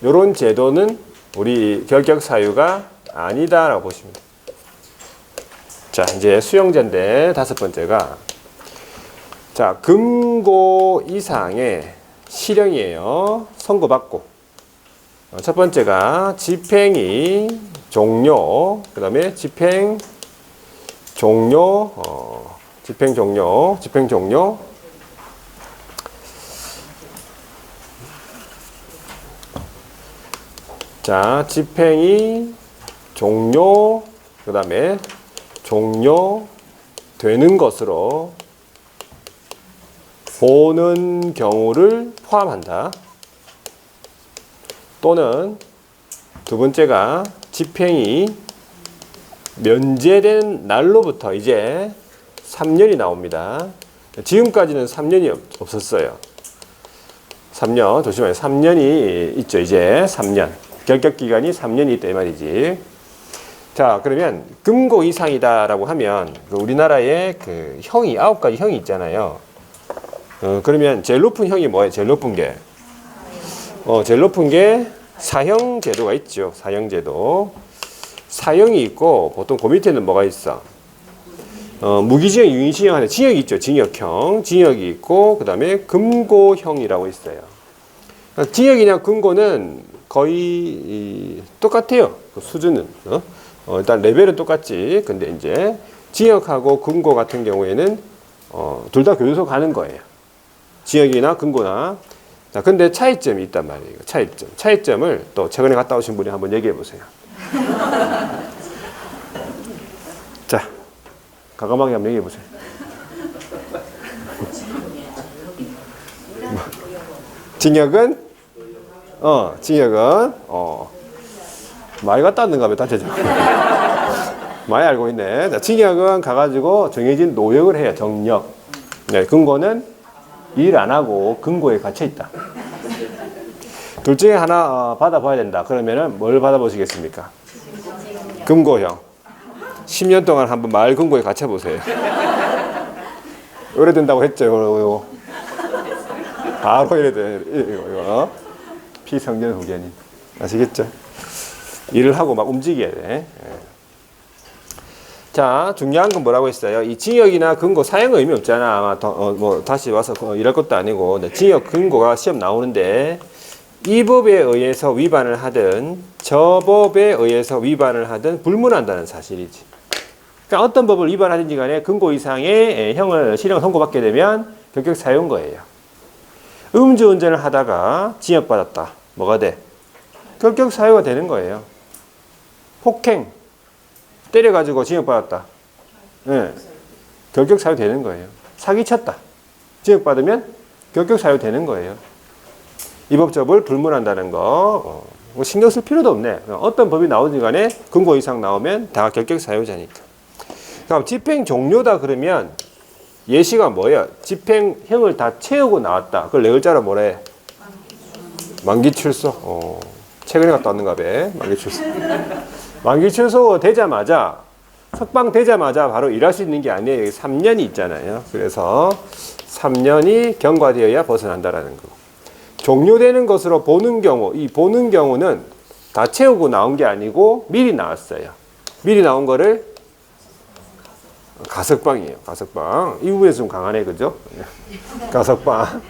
이런 제도는 우리 결격 사유가 아니다라고 보시면 돼요. 자, 이제 수용자인데 다섯 번째가 자, 금고 이상의 실형이에요. 선고받고. 첫 번째가 집행이 종료. 그 다음에 집행 종료. 자, 집행이 종료, 그 다음에 종료되는 것으로 보는 경우를 포함한다. 또는 두 번째가 집행이 면제된 날로부터 이제 3년이 나옵니다. 지금까지는 3년이 없었어요. 3년, 조심하세요. 3년이 있죠, 이제. 3년. 결격기간이 3년이 있다, 이 말이지. 자, 그러면 금고 이상이다라고 하면, 우리나라에 그 형이, 9가지 형이 있잖아요. 그러면 제일 높은 형이 뭐예요? 제일 높은 게? 제일 높은 게 사형제도가 있죠. 사형제도. 사형이 있고, 보통 그 밑에는 뭐가 있어? 무기징역, 유기징역 하는 징역이 있죠. 징역형. 징역이 있고, 그 다음에 금고형이라고 있어요. 징역이냐 금고는 거의 똑같아요. 그 수준은. 일단 레벨은 똑같지. 근데 이제 징역하고 금고 같은 경우에는 둘 다 교도소 가는 거예요. 징역이나 금고나. 자, 근데 차이점이 있단 말이에요. 차이점. 차이점을 또 최근에 갔다 오신 분이 한번 얘기해 보세요. 자, 과감하게 한번 얘기해 보세요. 징역은 많이 갔다 왔는가 봐, 단체적으로. 많이 알고 있네. 자, 징역은 가가지고 정해진 노역을 해요, 정역. 네, 금고는 일 안 하고 금고에 갇혀 있다. 둘 중에 하나 받아봐야 된다. 그러면은 뭘 받아보시겠습니까? 금고형. 10년 동안 한번 마을 금고에 갇혀보세요. 오래된다고 했죠, 이거. 바로 이래 돼. 이거. 피성년 후견인. 아시겠죠? 일을 하고 막 움직여야 돼. 자, 중요한 건 뭐라고 했어요? 이 징역이나 금고 사형 의미 없잖아. 아마 다시 와서 일할 것도 아니고. 징역, 금고가 시험 나오는데 이 법에 의해서 위반을 하든 저 법에 의해서 위반을 하든 불문한다는 사실이지. 그러니까 어떤 법을 위반하든지 간에 금고 이상의 실형을 선고받게 되면 결격 사유인 거예요. 음주운전을 하다가 징역받았다. 뭐가 돼? 결격 사유가 되는 거예요. 폭행, 때려가지고 징역받았다. 네. 결격 사유 되는 거예요. 사기쳤다. 징역받으면 결격 사유 되는 거예요. 위법적을 불문한다는 거 신경 쓸 필요도 없네. 어떤 법이 나오든 간에 금고 이상 나오면 다 결격 사유자니까. 그럼 집행 종료다 그러면 예시가 뭐예요? 집행형을 다 채우고 나왔다. 그걸 네 글자로 뭐라 해? 만기 출소. 최근에 갔다 왔는가 봐. 만기 출소. 만기 출소 되자마자 석방 되자마자 바로 일할 수 있는 게 아니에요. 3년이 있잖아요. 그래서 3년이 경과되어야 벗어난다라는 거. 종료되는 것으로 보는 경우, 이 보는 경우는 다 채우고 나온 게 아니고 미리 나왔어요. 미리 나온 거를 가석방이에요. 가석방. 이 부분에서 좀 강하네, 그죠? 가석방.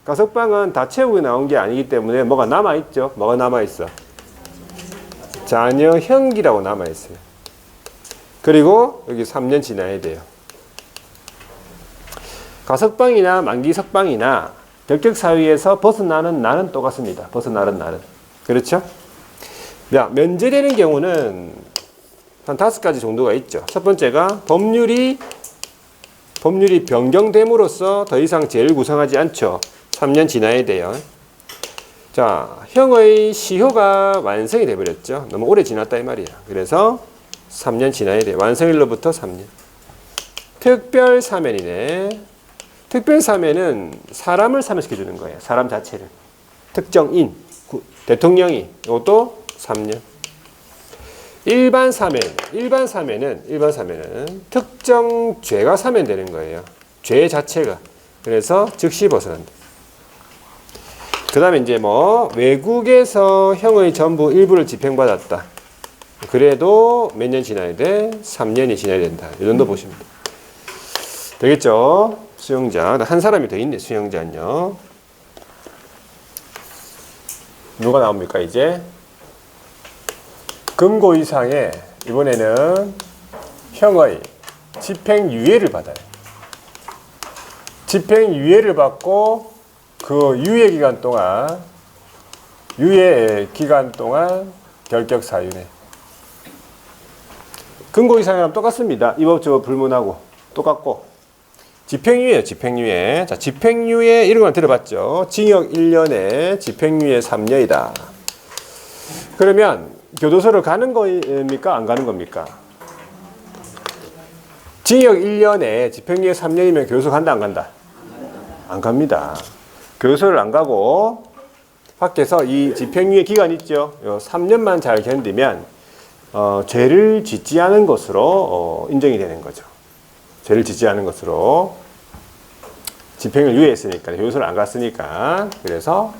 가석방은 다 채우고 나온 게 아니기 때문에 뭐가 남아있죠? 뭐가 남아있어? 자녀형기라고 남아있어요. 그리고 여기 3년 지나야 돼요. 가석방이나 만기석방이나 결격 사유에서 벗어나는 날은 똑같습니다. 벗어나는 날은. 그렇죠? 야, 면제되는 경우는 한 5가지 정도가 있죠. 첫 번째가 법률이 변경됨으로써 더 이상 죄를 구성하지 않죠. 3년 지나야 돼요. 자, 형의 시효가 완성이 돼버렸죠. 너무 오래 지났다 이 말이야. 그래서 3년 지나야 돼요. 완성일로부터 3년. 특별 사면이네. 특별 사면은 사람을 사면시켜주는 거예요. 사람 자체를. 특정인, 대통령이. 이것도 3년. 일반 사면은 특정 죄가 사면되는 거예요. 죄 자체가. 그래서 즉시 벗어난다. 그 다음에 이제 외국에서 형의 전부 일부를 집행받았다. 그래도 몇 년 지나야 돼? 3년이 지나야 된다. 이 정도 보시면 돼요. 되겠죠? 수용자. 한 사람이 더 있네, 수용자는요. 누가 나옵니까, 이제? 금고 이상의 이번에는 형의 집행유예를 받아요. 집행유예를 받고 그 유예 기간 동안 결격 사유네. 금고 이상이랑 똑같습니다. 위법적으로 불문하고 똑같고. 집행유예요, 집행유예. 자, 집행유예 이런 건 들어봤죠. 징역 1년에 집행유예 3년이다. 그러면 교도소를 가는 겁니까? 안 가는 겁니까? 징역 1년에 집행유예 3년이면 교도소 간다 안 간다? 안 갑니다. 교도소를 안 가고 밖에서 이 집행유예 기간 있죠. 요 3년만 잘 견디면 죄를 짓지 않은 것으로 인정이 되는 거죠. 죄를 짓지 않은 것으로 집행을 유예했으니까 교도소를 안 갔으니까. 그래서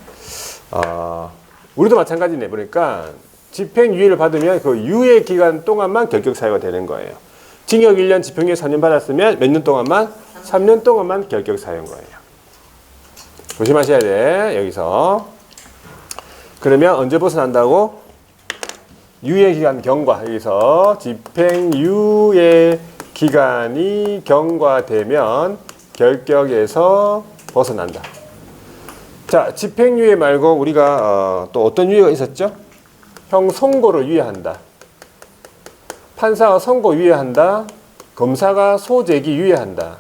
우리도 마찬가지네. 보니까 집행유예를 받으면 그 유예 기간 동안만 결격 사유가 되는 거예요. 징역 1년 집행유예 4년 받았으면 몇 년 동안만? 3년 동안만 결격 사유인 거예요. 조심하셔야 돼. 여기서. 그러면 언제 벗어난다고? 유예기간 경과. 여기서 집행유예 기간이 경과되면 결격에서 벗어난다. 자, 집행유예 말고 우리가 또 어떤 유예가 있었죠? 형 선고를 유예한다. 판사가 선고 유예한다. 검사가 소재기 유예한다.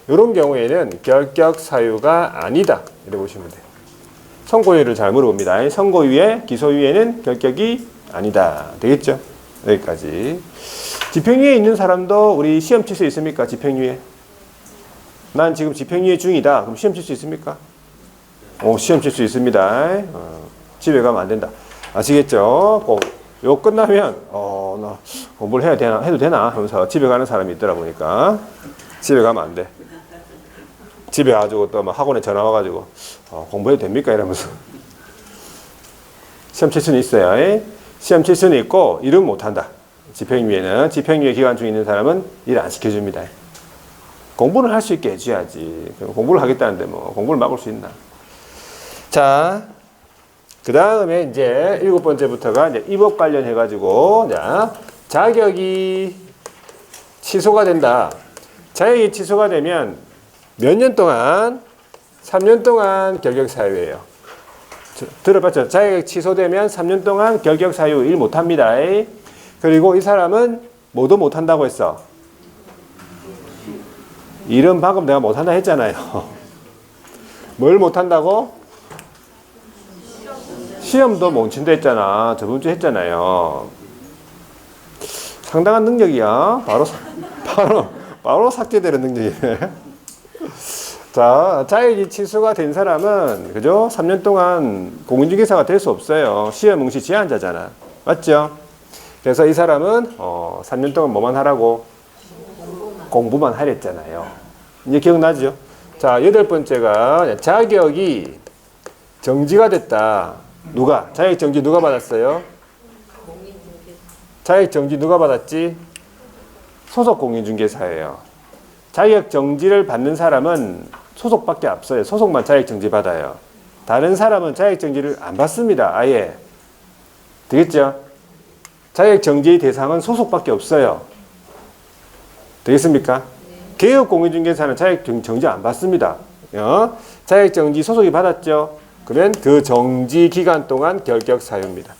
이런 경우에는 결격 사유가 아니다. 이렇게 보시면 돼요. 선고유예를 잘 물어봅니다. 선고유예, 기소유예는 결격이 아니다. 되겠죠? 여기까지. 집행유예 있는 사람도 우리 시험 칠 수 있습니까? 집행유예. 난 지금 집행유예 중이다. 그럼 시험 칠 수 있습니까? 시험 칠 수 있습니다. 집에 가면 안 된다. 아시겠죠? 꼭 요 끝나면 나 공부를 해야 되나 해도 되나 하면서 집에 가는 사람이 있더라 보니까 집에 가면 안 돼. 집에 가지고 또 막 학원에 전화 와가지고 공부해도 됩니까 이러면서 시험 칠 수는 있어요. 시험 칠 수는 있고 일은 못 한다. 집행유예는 집행유예 기간 중에 있는 사람은 일 안 시켜줍니다. 공부는 할 수 있게 해줘야지. 공부를 하겠다는데 뭐 공부를 막을 수 있나? 자, 그 다음에 이제 7번째부터가 이제 입법 관련해가지고, 자, 자격이 취소가 된다. 자격이 취소가 되면 몇 년 동안? 3년 동안 결격 사유예요. 들어봤죠? 자격 취소되면 3년 동안 결격 사유 일 못합니다. 그리고 이 사람은 뭐도 못한다고 했어? 일은 방금 내가 못한다 했잖아요. 뭘 못한다고? 시험도 멈춘다 했잖아. 저번 주에 했잖아요. 상당한 능력이야. 바로 삭제되는 능력이네. 자, 자격이 취소가 된 사람은, 그죠? 3년 동안 공인중개사가 될 수 없어요. 시험 응시 제한자잖아. 맞죠? 그래서 이 사람은, 3년 동안 뭐만 하라고? 공부만 하랬잖아요. 이제 기억나죠? 자, 8번째가 자격이 정지가 됐다. 누가? 자격 정지 누가 받았어요? 자격 정지 누가 받았지? 소속 공인중개사예요. 자격 정지를 받는 사람은 소속밖에 없어요. 소속만 자격 정지 받아요. 다른 사람은 자격 정지를 안 받습니다. 아예. 되겠죠? 자격 정지 대상은 소속밖에 없어요. 되겠습니까? 개업 공인중개사는 자격 정지 안 받습니다. 자격 정지 소속이 받았죠? 그러면 그 정지 기간 동안 결격 사유입니다.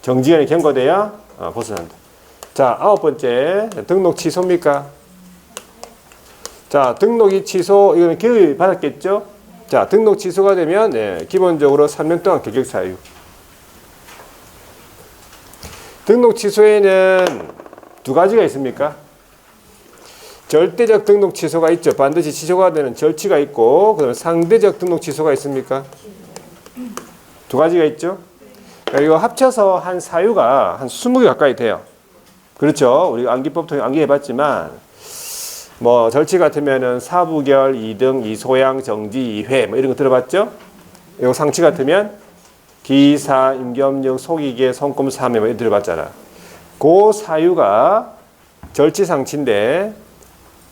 정지기간이 경과돼야 벗어난다. 자, 9번째 등록 취소입니까? 자, 등록이 취소, 이거는 개업이 받았겠죠? 자, 등록 취소가 되면 기본적으로 3년 동안 결격 사유. 등록 취소에는 두 가지가 있습니까? 절대적 등록 취소가 있죠. 반드시 취소가 되는 절취가 있고, 그다음에 상대적 등록 취소가 있습니까? 두 가지가 있죠. 그리고 합쳐서 한 사유가 한 20개 가까이 돼요. 그렇죠. 우리 암기법 통해 암기해봤지만 뭐 절취 같으면은 사부결, 2등, 2소양, 정지, 2회 뭐 이런 거 들어봤죠? 이거 상치 같으면 기사, 임금육, 속이계, 손금, 삼회 뭐 이런 거 들어봤잖아. 그 사유가 절취 상치인데,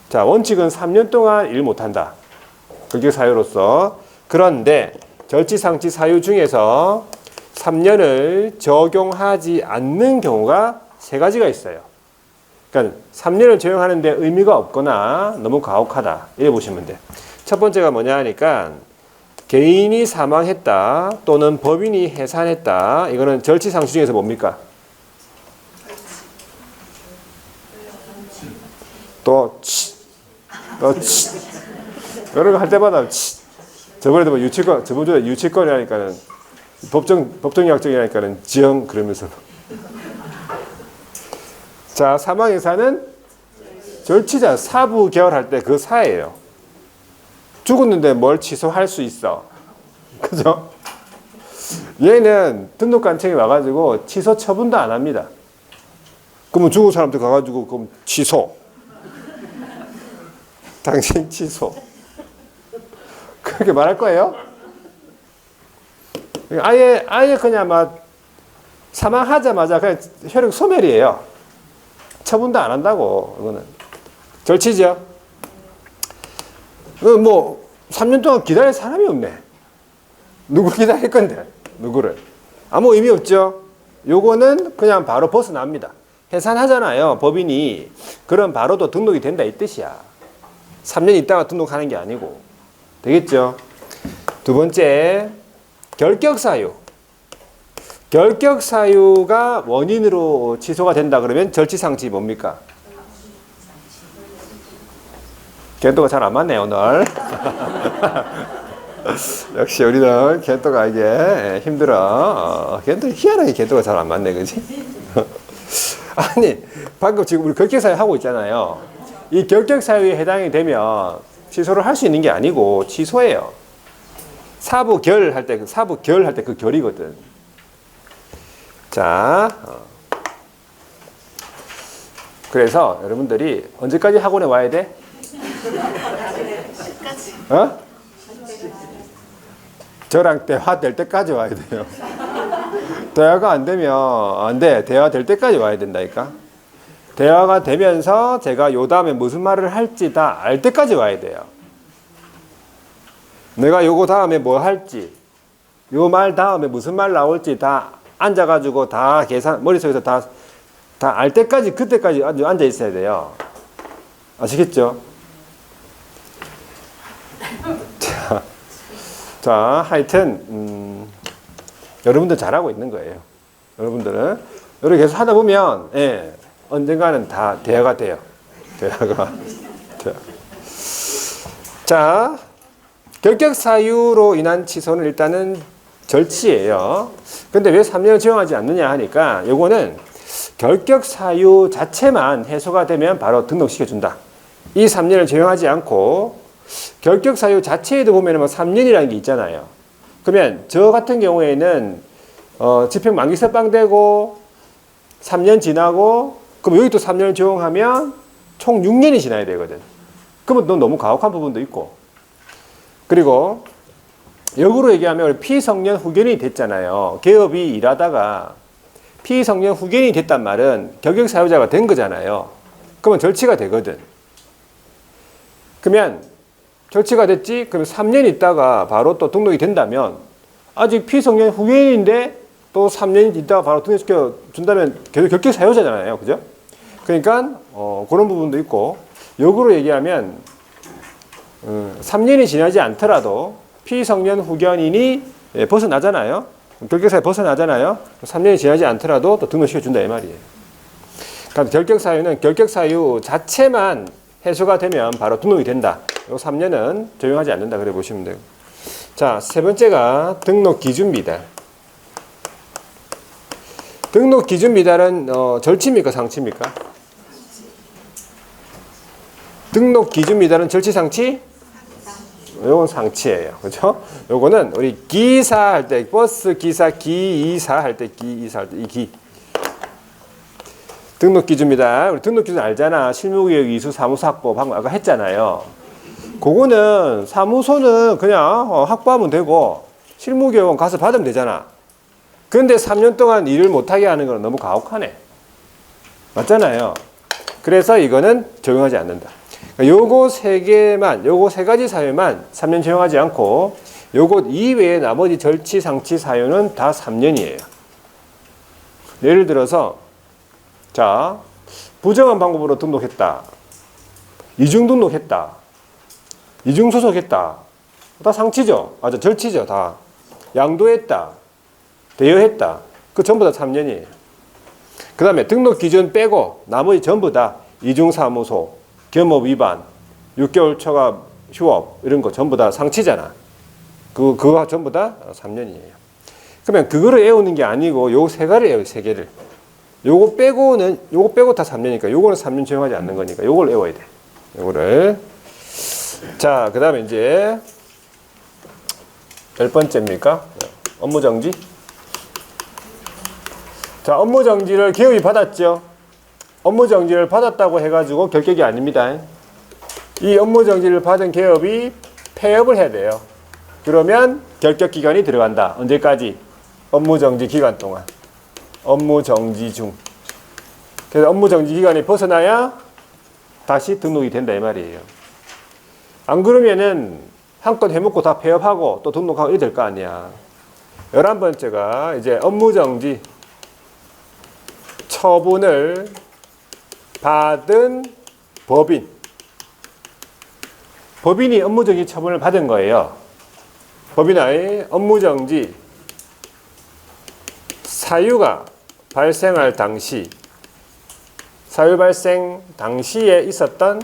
자, 원칙은 3년 동안 일 못한다. 그게 사유로서. 그런데 절취 상치 사유 중에서 3년을 적용하지 않는 경우가 3가지가 있어요. 그러니까 3년을 적용하는데 의미가 없거나 너무 가혹하다. 이래 보시면 돼. 첫 번째가 뭐냐 하니까 개인이 사망했다 또는 법인이 해산했다. 이거는 절취 상치 중에서 뭡니까? 여러 거 할 때마다 저번에도 뭐 저번주에 유치권이라니까는 법정약정이라니까는 지영 그러면서. 자, 사망해산은 절치자 사부 계열할 때 그 사예요. 죽었는데 뭘 취소할 수 있어. 그죠? 얘는 등록관청에 와가지고 취소 처분도 안 합니다. 그러면 죽은 사람들 가가지고 그럼 취소. 당신 취소. 그렇게 말할 거예요? 아예 그냥 막 사망하자마자 그냥 혈액 소멸이에요. 처분도 안 한다고. 이거는 절치죠. 뭐 3년 동안 기다릴 사람이 없네. 누구 기다릴 건데? 누구를? 아무 의미 없죠. 요거는 그냥 바로 벗어납니다. 해산하잖아요. 법인이. 그럼 바로 또 등록이 된다 이 뜻이야. 3년 있다가 등록하는 게 아니고. 되겠죠? 두 번째, 결격사유. 결격사유가 원인으로 취소가 된다 그러면 절치상치 뭡니까? 겐토가 잘 안 맞네 오늘. 역시 우리는 겐토가 이게 힘들어. 겐토 희한하게 겐토가 잘 안 맞네, 그지? 아니 방금 지금 우리 결격사유 하고 있잖아요. 이 결격사유에 해당이 되면 취소를 할 수 있는 게 아니고 취소예요. 사부결 할 때 그 결이거든. 자, 그래서 여러분들이 언제까지 학원에 와야 돼? 어? 저랑 대화될 때까지 와야 돼요. 대화가 안 되면 안 돼. 대화될 때까지 와야 된다니까. 대화가 되면서 제가 요 다음에 무슨 말을 할지 다 알 때까지 와야 돼요. 내가 요거 다음에 뭐 할지, 요 말 다음에 무슨 말 나올지 다 앉아가지고 다 계산, 머릿속에서 다 알 때까지, 그때까지 앉아 있어야 돼요. 아시겠죠? 자, 하여튼, 여러분들 잘하고 있는 거예요. 여러분들은. 이렇게 계속 하다 보면, 예, 언젠가는 다 대화가 돼요. 대화가. 자, 결격사유로 인한 취소는 일단은 절치예요. 근데 왜 3년을 적용하지 않느냐 하니까 요거는 결격사유 자체만 해소가 되면 바로 등록시켜준다. 이 3년을 적용하지 않고 결격사유 자체에도 보면 뭐 3년이라는 게 있잖아요. 그러면 저 같은 경우에는 집행 만기 석방되고 3년 지나고 그럼 여기 또 3년을 적용하면 총 6년이 지나야 되거든. 그러면 너 너무 가혹한 부분도 있고. 그리고 역으로 얘기하면 피성년 후견이 됐잖아요. 개업이 일하다가 피성년 후견이 됐단 말은 결격사유자가 된 거잖아요. 그러면 절치가 되거든. 그러면 절치가 됐지? 그러면 3년 있다가 바로 또 등록이 된다면 아직 피성년 후견인데 또 3년 있다가 바로 등록시켜 준다면 계속 결격사유자잖아요. 그죠? 그러니까 그런 부분도 있고 역으로 얘기하면 3년이 지나지 않더라도 피성년 후견인이 벗어나잖아요. 결격사유 벗어나잖아요. 3년이 지나지 않더라도 또 등록시켜준다 이 말이에요. 그러니까 결격사유는 결격사유 자체만 해소가 되면 바로 등록이 된다. 이 3년은 적용하지 않는다 그래 보시면 돼요. 자, 세 번째가 등록 기준 미달. 등록 기준 미달은 절치입니까 상치입니까? 등록 기준 미달은 절치 상치? 요건 상치예요. 그죠? 요거는 우리 기사 할 때, 버스 기사, 기이사 할 때, 이 기. 등록 기준입니다. 우리 등록 기준 알잖아. 실무개혁 이수 사무소학법 방금 아까 했잖아요. 그거는 사무소는 그냥 확보하면 되고 실무개혁은 가서 받으면 되잖아. 그런데 3년 동안 일을 못하게 하는 건 너무 가혹하네. 맞잖아요. 그래서 이거는 적용하지 않는다. 요거 요거 세 가지 사유만 3년 적용하지 않고 요것 이외에 나머지 절치, 상치 사유는 다 3년이에요. 예를 들어서 자, 부정한 방법으로 등록했다. 이중 등록했다. 이중 소속했다. 다 상치죠. 절치죠. 다. 양도했다. 대여했다. 그 전부 다 3년이에요. 그 다음에 등록 기준 빼고 나머지 전부 다 이중사무소, 겸업 위반, 6개월 초과 휴업 이런 거 전부 다 상치잖아. 그거 전부 다 3년이에요. 그러면 그거를 애우는 게 아니고 요 세 가지를 애워요. 세 개를. 요거 빼고 다 3년이니까 요거는 3년 적용하지 않는 거니까 요걸 외워야 돼. 요거를. 자, 그 다음에 이제 10번째입니까? 업무정지. 자, 업무정지를 기업이 받았죠. 업무정지를 받았다고 해가지고 결격이 아닙니다. 이 업무정지를 받은 기업이 폐업을 해야 돼요. 그러면 결격기간이 들어간다. 언제까지? 업무정지 기간 동안. 업무정지 중. 그래서 업무정지 기간이 벗어나야 다시 등록이 된다 이 말이에요. 안 그러면은 한껏 해먹고 다 폐업하고 또 등록하고 이래 될 거 아니야. 11번째가 이제 업무정지 처분을 받은 법인. 법인이 업무정지 처분을 받은 거예요. 법인의 업무정지 사유가 발생할 당시, 사유 발생 당시에 있었던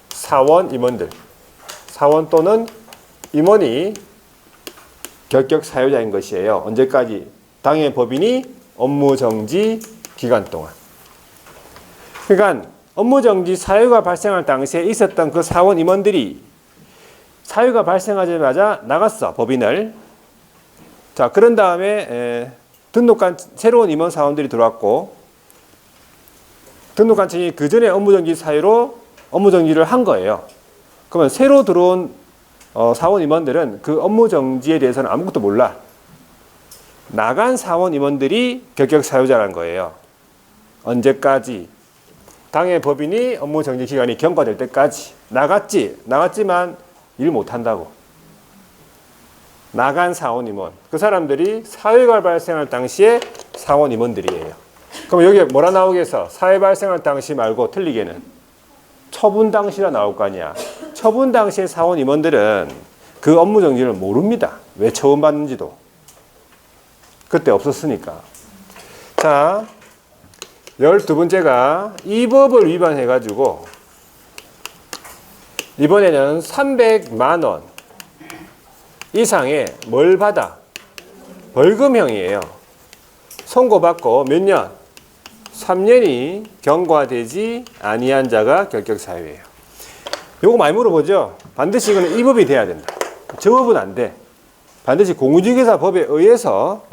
사원 임원들, 사원 또는 임원이 결격 사유자인 것이에요. 언제까지? 당해 법인이 업무정지 기간 동안. 그러니까 업무정지 사유가 발생할 당시에 있었던 그 사원 임원들이 사유가 발생하자마자 나갔어, 법인을. 자, 그런 다음에 등록한 새로운 임원 사원들이 들어왔고, 등록관청이 그 전에 업무정지 사유로 업무정지를 한 거예요. 그러면 새로 들어온 사원 임원들은 그 업무정지에 대해서는 아무것도 몰라. 나간 사원 임원들이 결격 사유자라는 거예요. 언제까지? 당해 법인이 업무정지 기간이 경과될 때까지. 나갔지만 일 못한다고. 나간 사원 임원. 그 사람들이 사회가 발생할 당시에 사원 임원들이에요. 그럼 여기에 뭐라 나오겠어? 사회 발생할 당시 말고 틀리게는 처분 당시라 나올 거 아니야. 처분 당시의 사원 임원들은 그 업무정지를 모릅니다. 왜 처분받는지도. 그때 없었으니까. 자, 12번째가 이 법을 위반해가지고 이번에는 300만 원 이상의 뭘 받아? 벌금형이에요. 선고받고 몇 년? 3년이 경과되지 아니한 자가 결격 사유예요. 요거 많이 물어보죠. 반드시 이거는 이 법이 돼야 된다. 저 법은 안 돼. 반드시 공유중개사 법에 의해서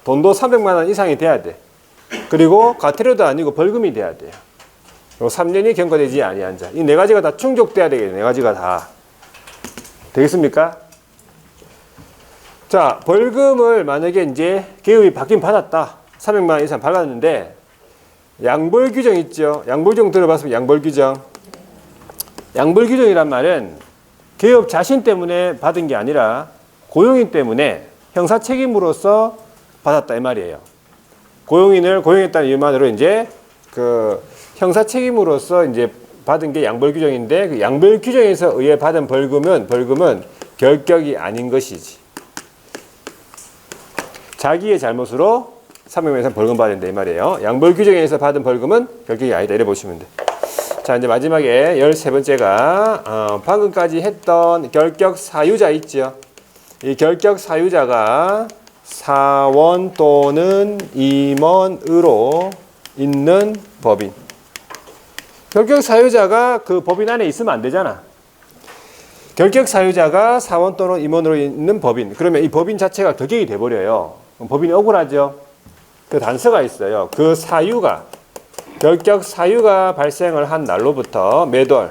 돈도 300만 원 이상이 돼야 돼. 그리고 과태료도 아니고 벌금이 돼야 돼요. 그리고 3년이 경과되지 아니한 자. 이 네 가지가 다 충족돼야 되겠네. 네 가지가 다. 되겠습니까? 자, 벌금을 만약에 이제 기업이 받긴 받았다. 300만 원 이상 받았는데 양벌 규정 있죠. 양벌 규정 들어봤으면 양벌 규정. 양벌 규정이란 말은 기업 자신 때문에 받은 게 아니라 고용인 때문에 형사 책임으로서 받았다 이 말이에요. 고용인을 고용했다는 이유만으로 이제 그 형사 책임으로서 이제 받은 게 양벌 규정인데 그 양벌 규정에서 의해 받은 벌금은 결격이 아닌 것이지. 자기의 잘못으로 300만 이상 벌금 받아야 된다 이 말이에요. 양벌 규정에서 받은 벌금은 결격이 아니다 이래 보시면 돼. 자, 이제 마지막에 13번째가 방금까지 했던 결격 사유자 있죠. 이 결격 사유자가 사원 또는 임원으로 있는 법인. 결격 사유자가 그 법인 안에 있으면 안 되잖아. 결격 사유자가 사원 또는 임원으로 있는 법인. 그러면 이 법인 자체가 결격이 돼버려요. 그럼 법인이 억울하죠. 그 단서가 있어요. 그 사유가 결격 사유가 발생을 한 날로부터 매달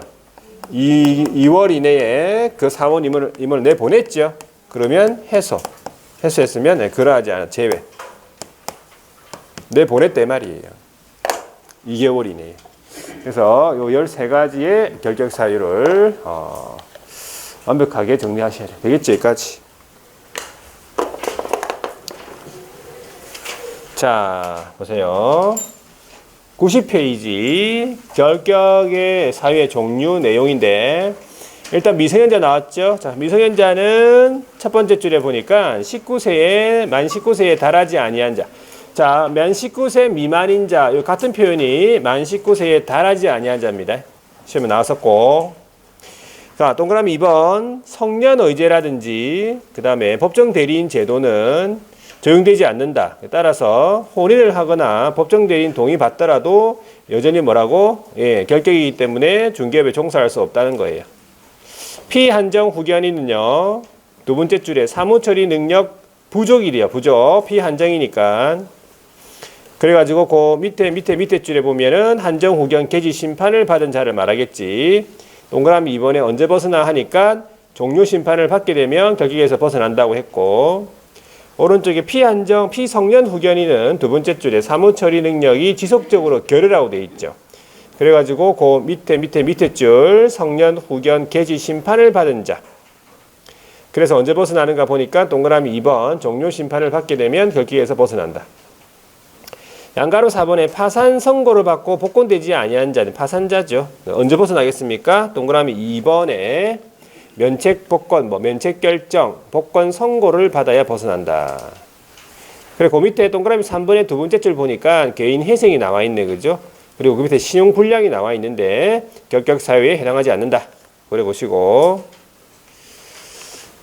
2월 이내에 그 사원 임원을 내보냈죠. 그러면 해소했으면 그러하지 않아 제외. 내보냈대 말이에요. 2개월 이내에. 그래서 요 13가지의 결격 사유를 완벽하게 정리하셔야 돼요. 되겠죠? 여기까지. 자, 보세요. 90페이지 결격의 사유의 종류 내용인데 일단 미성년자 나왔죠. 자, 미성년자는 첫 번째 줄에 보니까 만 19세에 달하지 아니한 자. 자, 만 19세 미만인 자. 이 같은 표현이 만 19세에 달하지 아니한 자입니다. 시험에 나왔었고. 자, 동그라미 2번 성년의제라든지 그 다음에 법정 대리인 제도는 적용되지 않는다. 따라서 혼인을 하거나 법정대리인 동의 받더라도 여전히 뭐라고? 예, 결격이기 때문에 중개업에 종사할 수 없다는 거예요. 피한정 후견인은요, 두 번째 줄에 사무처리 능력 부족이래요. 부족. 피한정이니까. 그래가지고 그 밑에 줄에 보면은 한정 후견 개시 심판을 받은 자를 말하겠지. 동그라미 2번에 언제 벗어나 하니까 종료 심판을 받게 되면 결격에서 벗어난다고 했고, 오른쪽에 피한정 피성년 후견인은 두 번째 줄에 사무처리 능력이 지속적으로 결여라고 되어 있죠. 그래가지고 그 밑에 줄 성년 후견 개시 심판을 받은 자. 그래서 언제 벗어나는가 보니까 동그라미 2번 종료 심판을 받게 되면 결격에서 벗어난다. 양가로 4번에 파산 선고를 받고 복권되지 아니한 자는 파산자죠. 언제 벗어나겠습니까? 동그라미 2번에 면책 복권, 면책 결정, 복권 선고를 받아야 벗어난다. 그리고 그 밑에 동그라미 3번의 두 번째 줄 보니까 개인 회생이 나와 있네, 그죠? 그리고 그 밑에 신용 불량이 나와 있는데 결격 사유에 해당하지 않는다. 그래 보시고.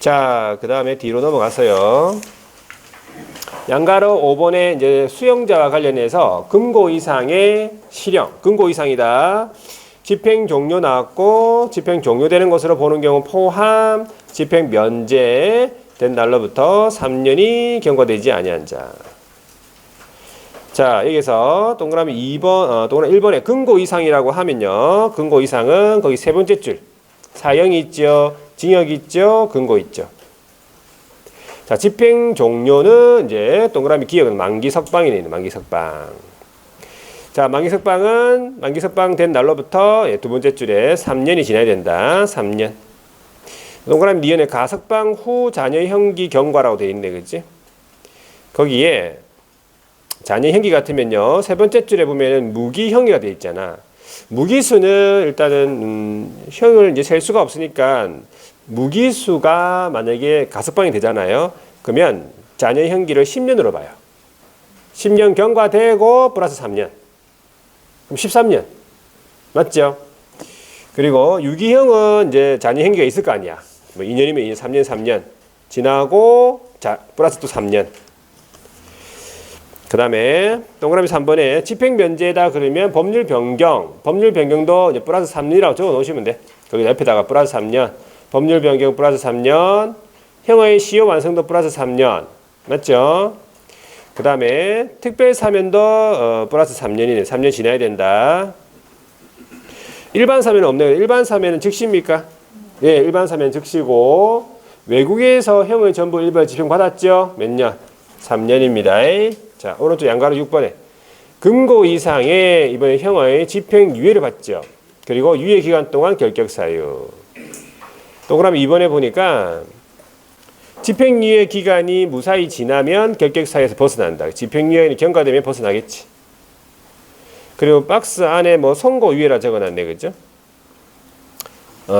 자, 그 다음에 뒤로 넘어가서요. 양가로 5번에 이제 수용자와 관련해서 금고 이상의 실형, 금고 이상이다. 집행 종료 나왔고 집행 종료되는 것으로 보는 경우 포함 집행 면제된 날로부터 3년이 경과되지 아니한 자. 자, 여기서 동그라미 동그라미 1번에 금고 이상이라고 하면요. 금고 이상은 거기 세 번째 줄. 사형이 있죠. 징역이 있죠. 금고 있죠. 자, 집행 종료는 이제 동그라미 기억은 만기 석방이네. 만기 석방. 자, 만기 석방 된 날로부터 두 번째 줄에 3년이 지나야 된다. 3년. 동그라미 니은에 가석방 후 자녀 형기 경과라고 되어 있네. 그치? 거기에 자녀 형기 같으면요. 세 번째 줄에 보면은 무기형이가 되어 있잖아. 무기수는 일단은 형을 이제 셀 수가 없으니까 무기수가 만약에 가석방이 되잖아요. 그러면 자녀 형기를 10년으로 봐요. 10년 경과되고 플러스 3년. 그럼 13년. 맞죠? 그리고 유기형은 이제 자녀 형기가 있을 거 아니야. 뭐 2년이면 2년, 3년 지나고 자, 플러스 또 3년. 그 다음에 동그라미 3번에 집행 면제다 그러면 법률 변경도 이제 플러스 3년이라고 적어 놓으시면 돼. 거기 옆에다가 플러스 3년. 법률 변경 플러스 3년, 형의 시효 완성도 플러스 3년, 맞죠? 그 다음에 특별 사면도 플러스 3년이네. 3년 지나야 된다. 일반 사면은 없네요. 일반 사면은 즉시입니까? 예, 일반 사면 즉시고 외국에서 형의 전부 일반 집행 받았죠? 몇 년? 3년입니다. 자, 오른쪽 양가로 6번에 금고 이상의 이번에 형의 집행 유예를 받죠. 그리고 유예 기간 동안 결격 사유. 동그라미 2번에 보니까 집행유예 기간이 무사히 지나면 결격사유에서 벗어난다. 집행유예는 경과되면 벗어나겠지. 그리고 박스 안에 뭐 선고유예라 적어놨네. 그죠?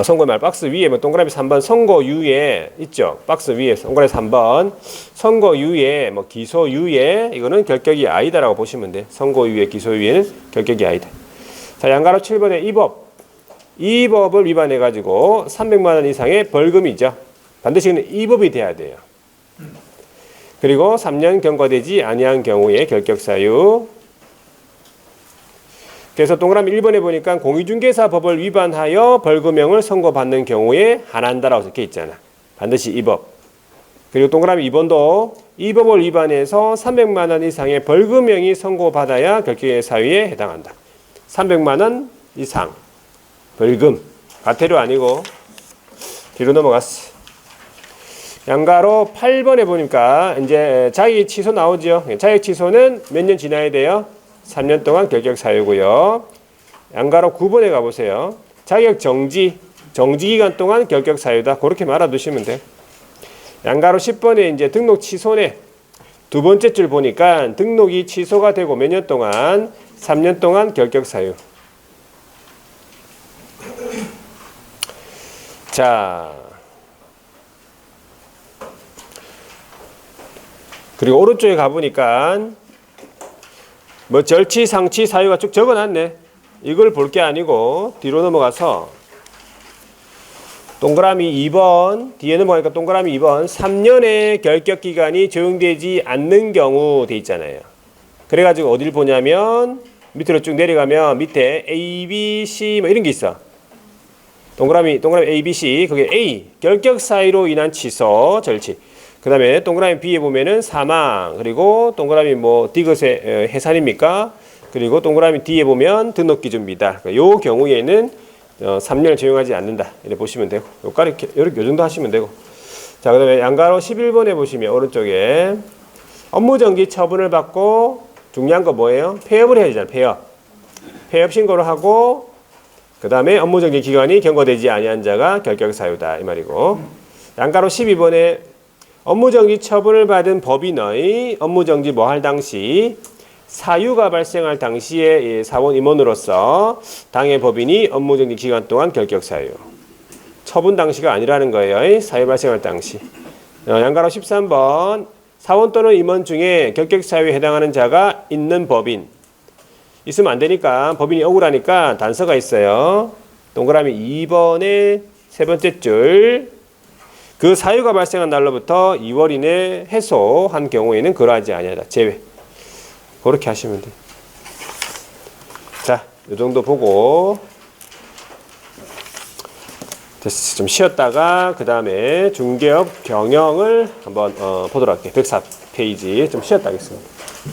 선고 말 박스 위에 뭐 동그라미 3번 선고유예 있죠? 박스 위에 동그라미 3번 선고유예 뭐 기소유예 이거는 결격이 아니다라고 보시면 돼. 선고유예 기소유예는 결격이 아니다. 자, 양가로 7번에 이 법을 위반해가지고 300만 원 이상의 벌금이죠. 반드시 이 법이 돼야 돼요. 그리고 3년 경과되지 아니한 경우에 결격사유. 그래서 동그라미 1번에 보니까 공익중개사법을 위반하여 벌금형을 선고받는 경우에 한한다라고 적혀 있잖아. 반드시 이 법. 그리고 동그라미 2번도 이 법을 위반해서 300만 원 이상의 벌금형이 선고받아야 결격의 사유에 해당한다. 300만 원 이상. 벌금. 과태료 아니고 뒤로 넘어갔어. 양가로 8번에 보니까 이제 자격 취소 나오죠. 자격 취소는 몇 년 지나야 돼요? 3년 동안 결격 사유고요. 양가로 9번에 가보세요. 자격 정지 기간 동안 결격 사유다. 그렇게 말아두시면 돼. 양가로 10번에 이제 등록 취소네. 두 번째 줄 보니까 등록이 취소가 되고 몇 년 동안? 3년 동안 결격 사유. 자, 그리고 오른쪽에 가보니까 뭐 절치, 상치, 사유가 쭉 적어놨네. 이걸 볼 게 아니고 뒤로 넘어가서 동그라미 2번, 뒤에 넘어가니까 동그라미 2번, 3년의 결격 기간이 적용되지 않는 경우 돼 있잖아요. 그래가지고 어딜 보냐면 밑으로 쭉 내려가면 밑에 A, B, C 뭐 이런 게 있어. 동그라미 A, B, C, 그게 A, 결격 사유로 인한 취소, 절취. 그 다음에 동그라미 B에 보면은 사망, 그리고 동그라미 뭐 디귿의 해산입니까? 그리고 동그라미 D에 보면 등록 기준 미달. 요 경우에는 3년을 적용하지 않는다. 이렇게 보시면 되고, 요 정도 하시면 되고. 자, 그 다음에 양가로 11번에 보시면 오른쪽에 업무정지 처분을 받고 중요한 거 뭐예요? 폐업을 해야 되잖아요. 폐업 신고를 하고 그 다음에 업무정지 기간이 경과되지 아니한 자가 결격 사유다 이 말이고. 양가로 12번에 업무정지 처분을 받은 법인의 업무정지 뭐 할 당시 사유가 발생할 당시에 사원 임원으로서 당해 법인이 업무정지 기간 동안 결격 사유. 처분 당시가 아니라는 거예요. 사유 발생할 당시. 양가로 13번 사원 또는 임원 중에 결격 사유에 해당하는 자가 있는 법인. 있으면 안 되니까 법인이 억울하니까 단서가 있어요. 동그라미 2번의 세 번째 줄. 그 사유가 발생한 날로부터 2월 이내 해소한 경우에는 그러하지 아니하다. 제외. 그렇게 하시면 돼요. 자, 이 정도 보고 좀 쉬었다가 그 다음에 중개업 경영을 한번 보도록 할게요. 104페이지 좀 쉬었다 하겠습니다.